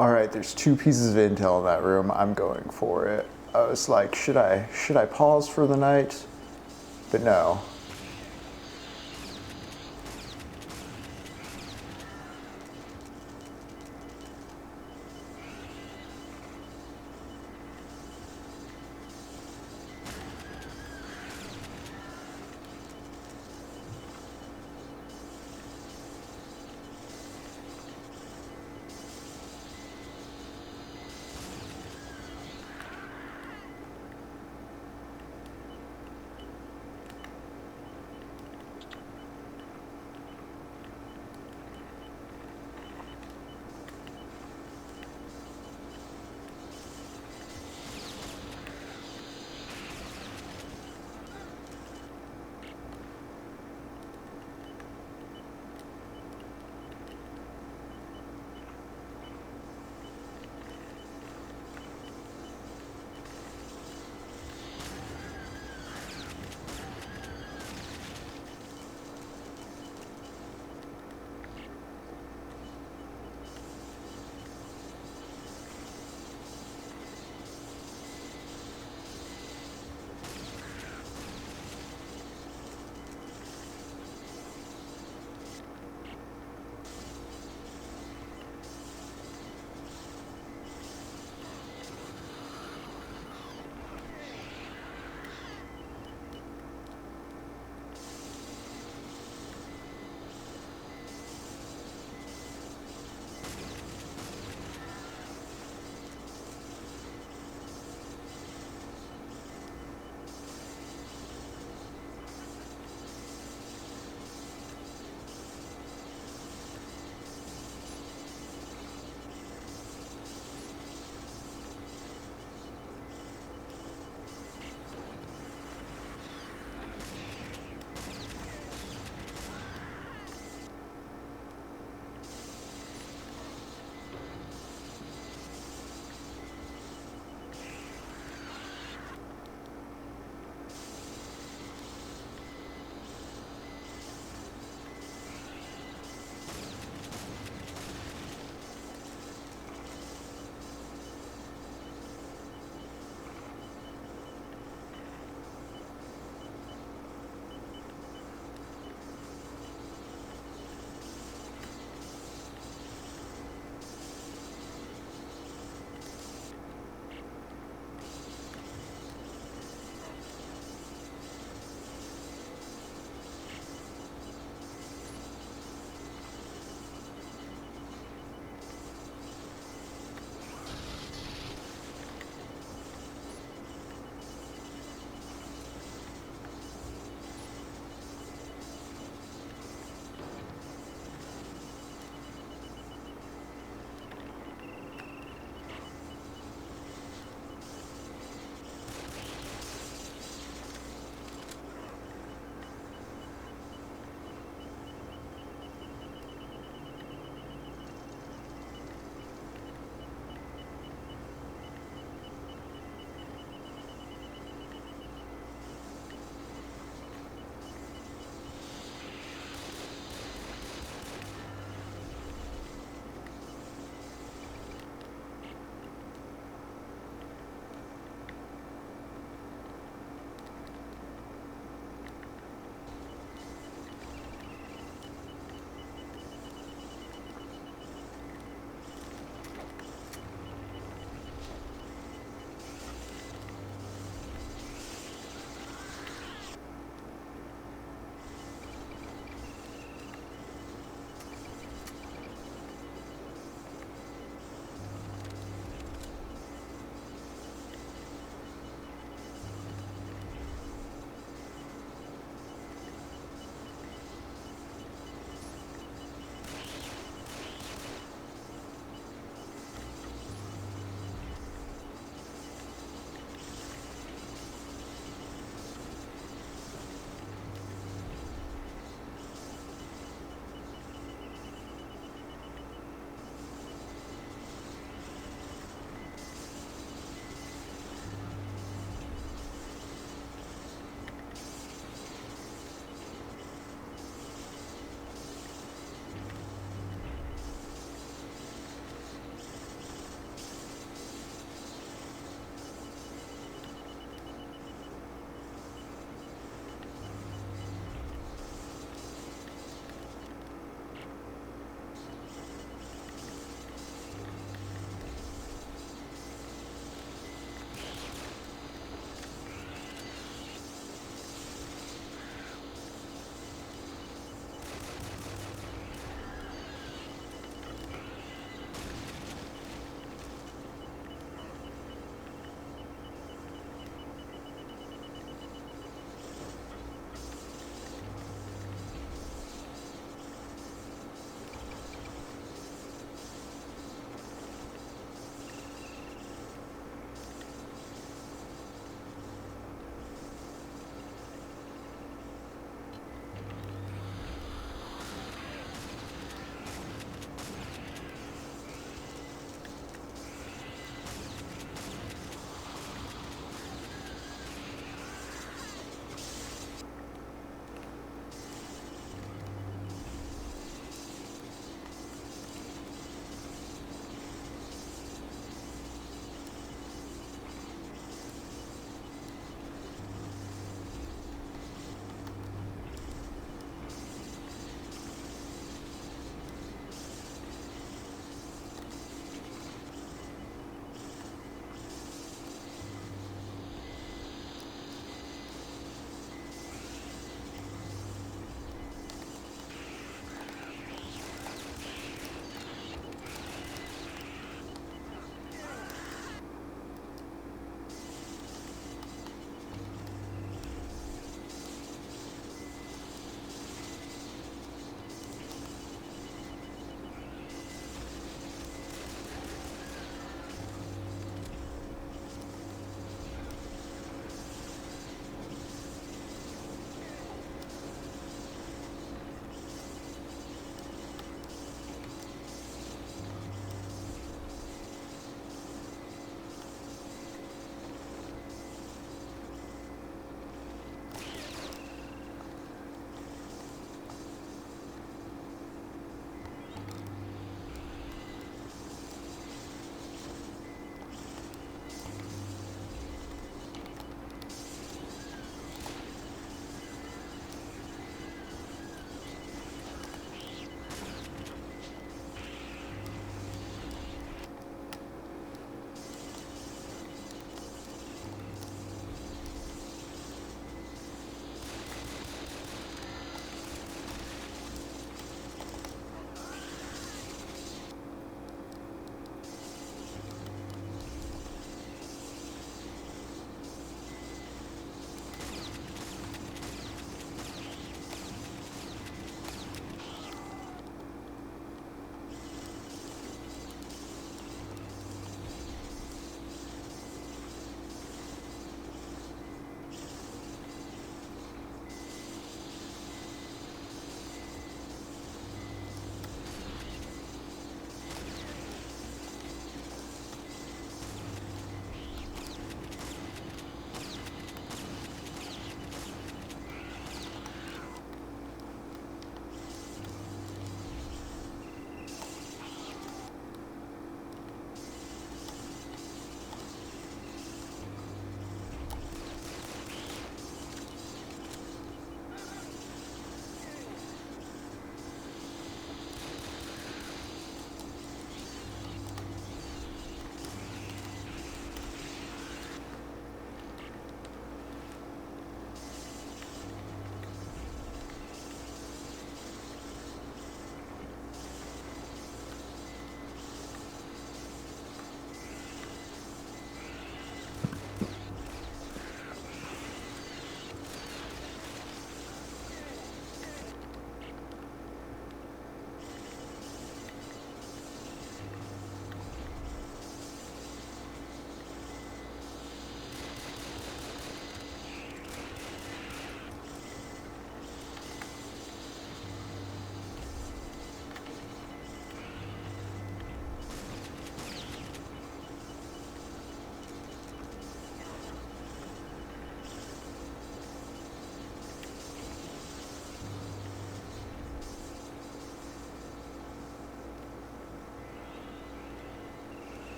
All right, there's 2 pieces of intel in that room. I'm going for it. I was like, should I pause for the night? But no.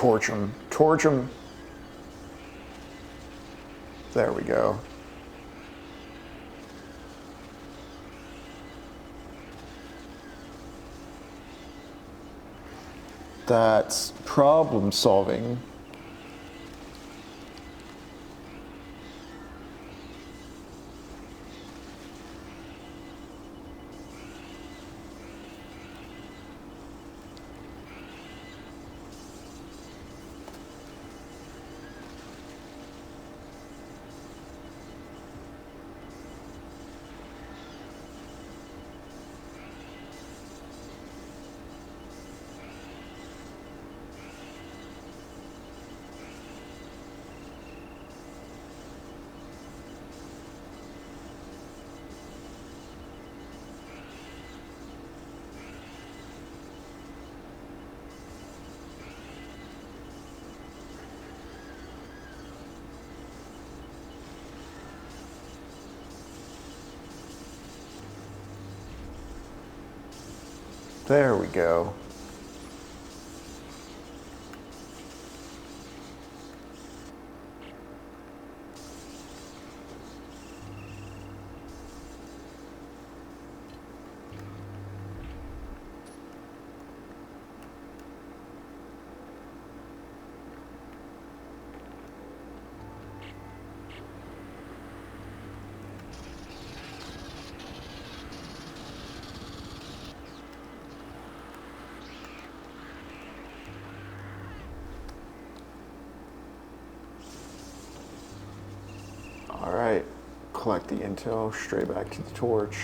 torch him. Torch him. There we go. That's problem solving. There we go. All right, collect the intel, straight back to the torch.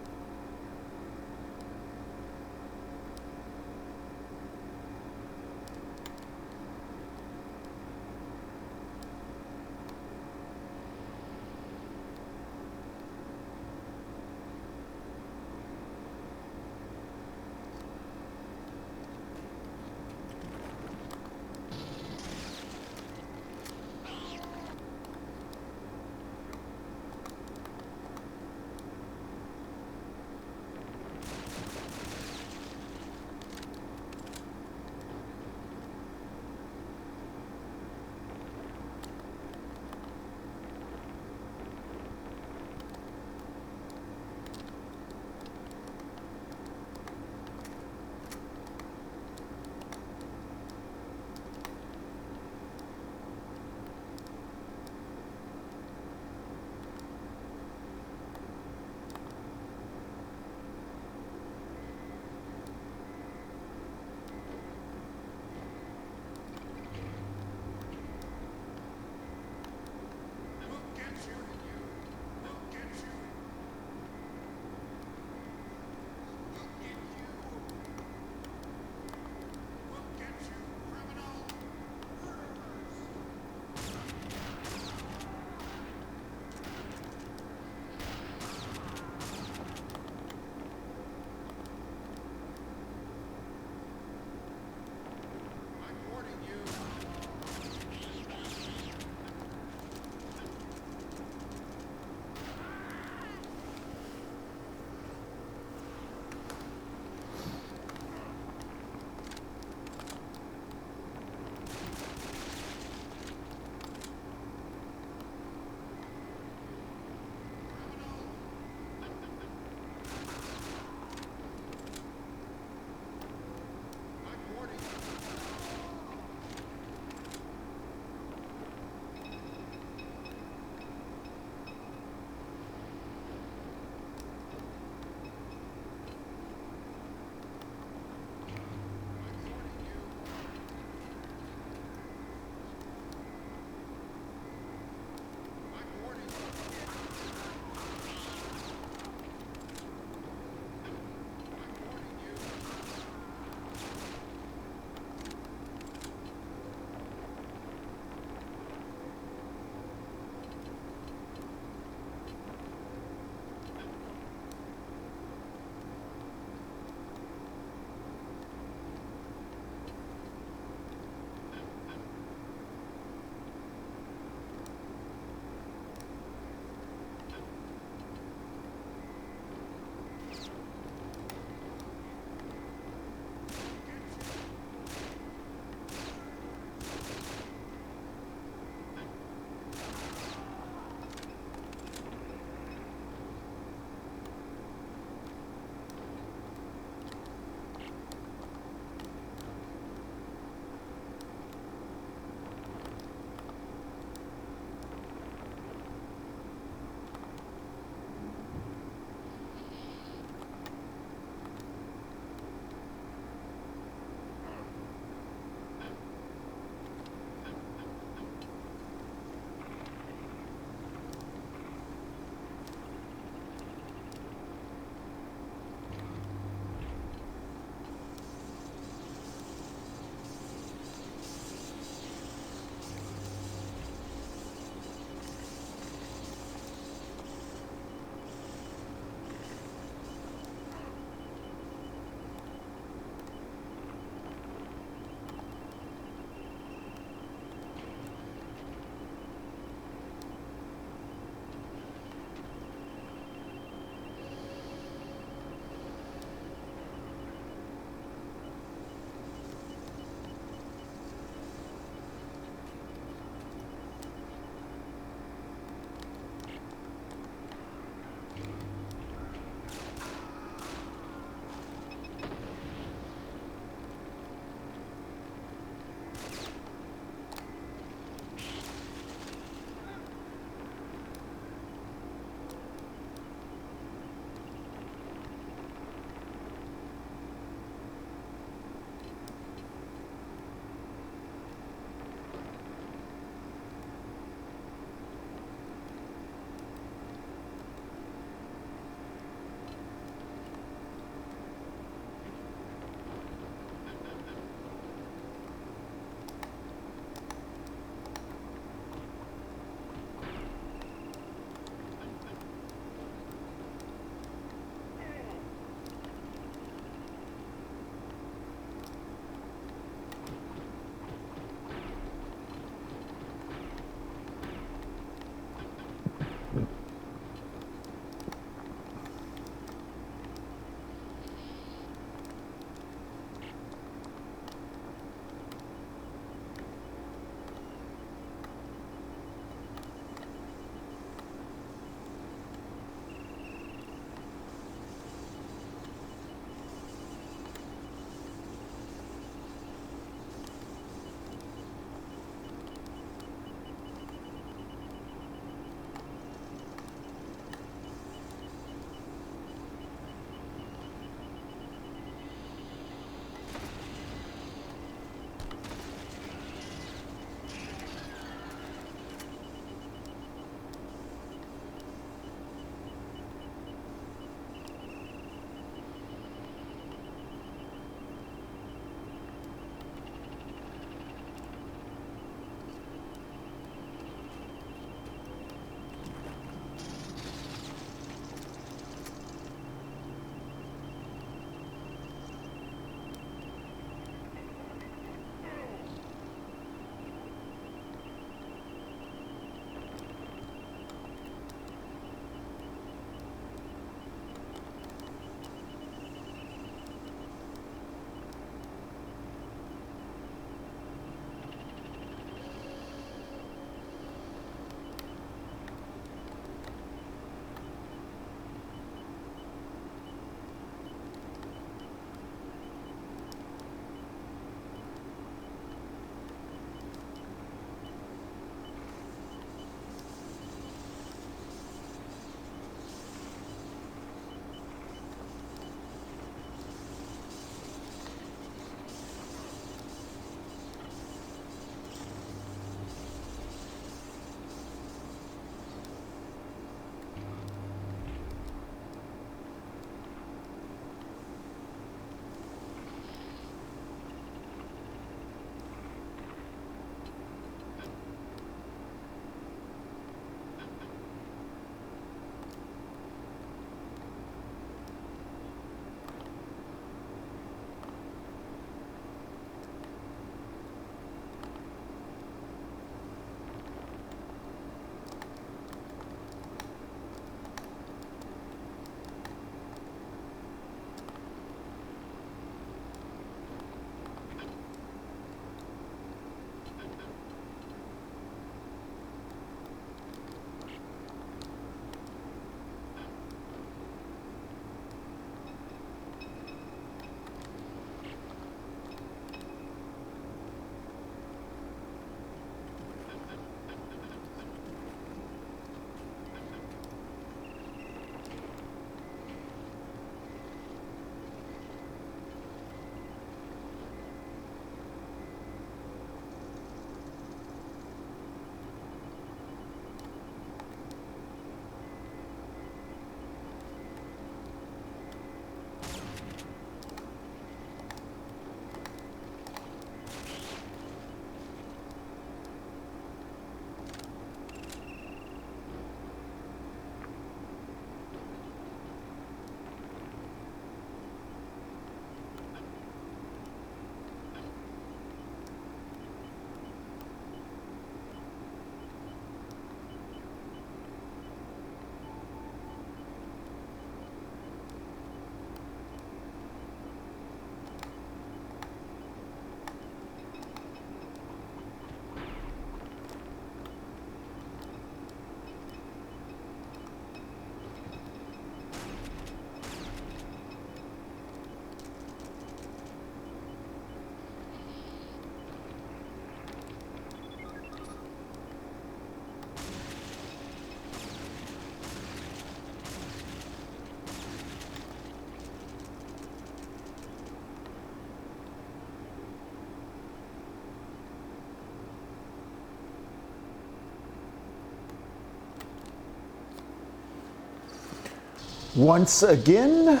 Once again,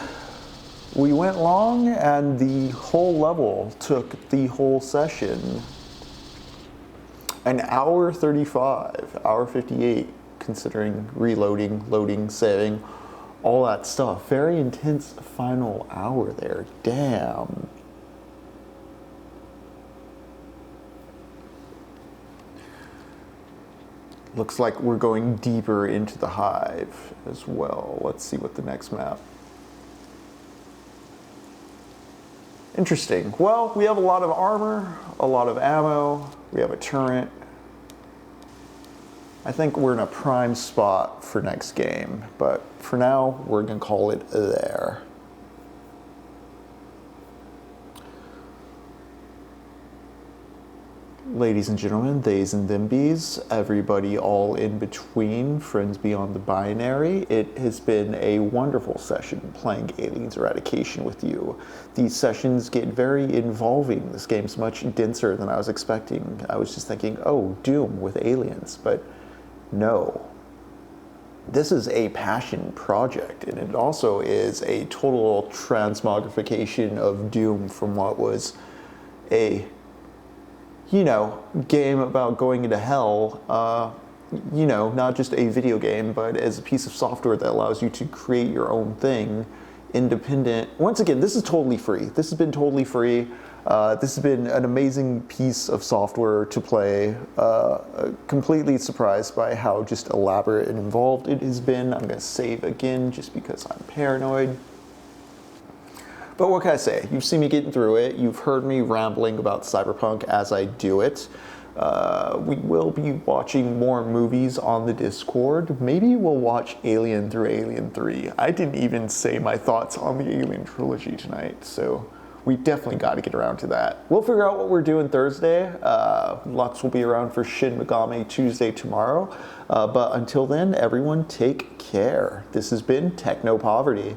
we went long, and the whole level took the whole session. An hour 35, hour 58, considering reloading, loading, saving, all that stuff. Very intense final hour there. Damn. Looks like we're going deeper into the hive as well. Let's see what the next map. Interesting. Well, we have a lot of armor, a lot of ammo, we have a turret. I think we're in a prime spot for next game, but for now, we're gonna call it there. Ladies and gentlemen, theys and thembies, everybody all in between, friends beyond the binary, it has been a wonderful session playing Aliens Eradication with you. These sessions get very involving. This game's much denser than I was expecting. I was just thinking, oh, Doom with aliens, but no. This is a passion project, and it also is a total transmogrification of Doom from what was a game about going into hell, not just a video game, but as a piece of software that allows you to create your own thing, independent. Once again, this is totally free. This has been totally free. This has been an amazing piece of software to play. Completely surprised by how just elaborate and involved it has been. I'm gonna save again just because I'm paranoid. But what can I say? You've seen me getting through it. You've heard me rambling about Cyberpunk as I do it. We will be watching more movies on the Discord. Maybe we'll watch Alien through Alien 3. I didn't even say my thoughts on the Alien Trilogy tonight, so we definitely got to get around to that. We'll figure out what we're doing Thursday. Lux will be around for Shin Megami Tuesday tomorrow. But until then, everyone take care. This has been Techno Poverty.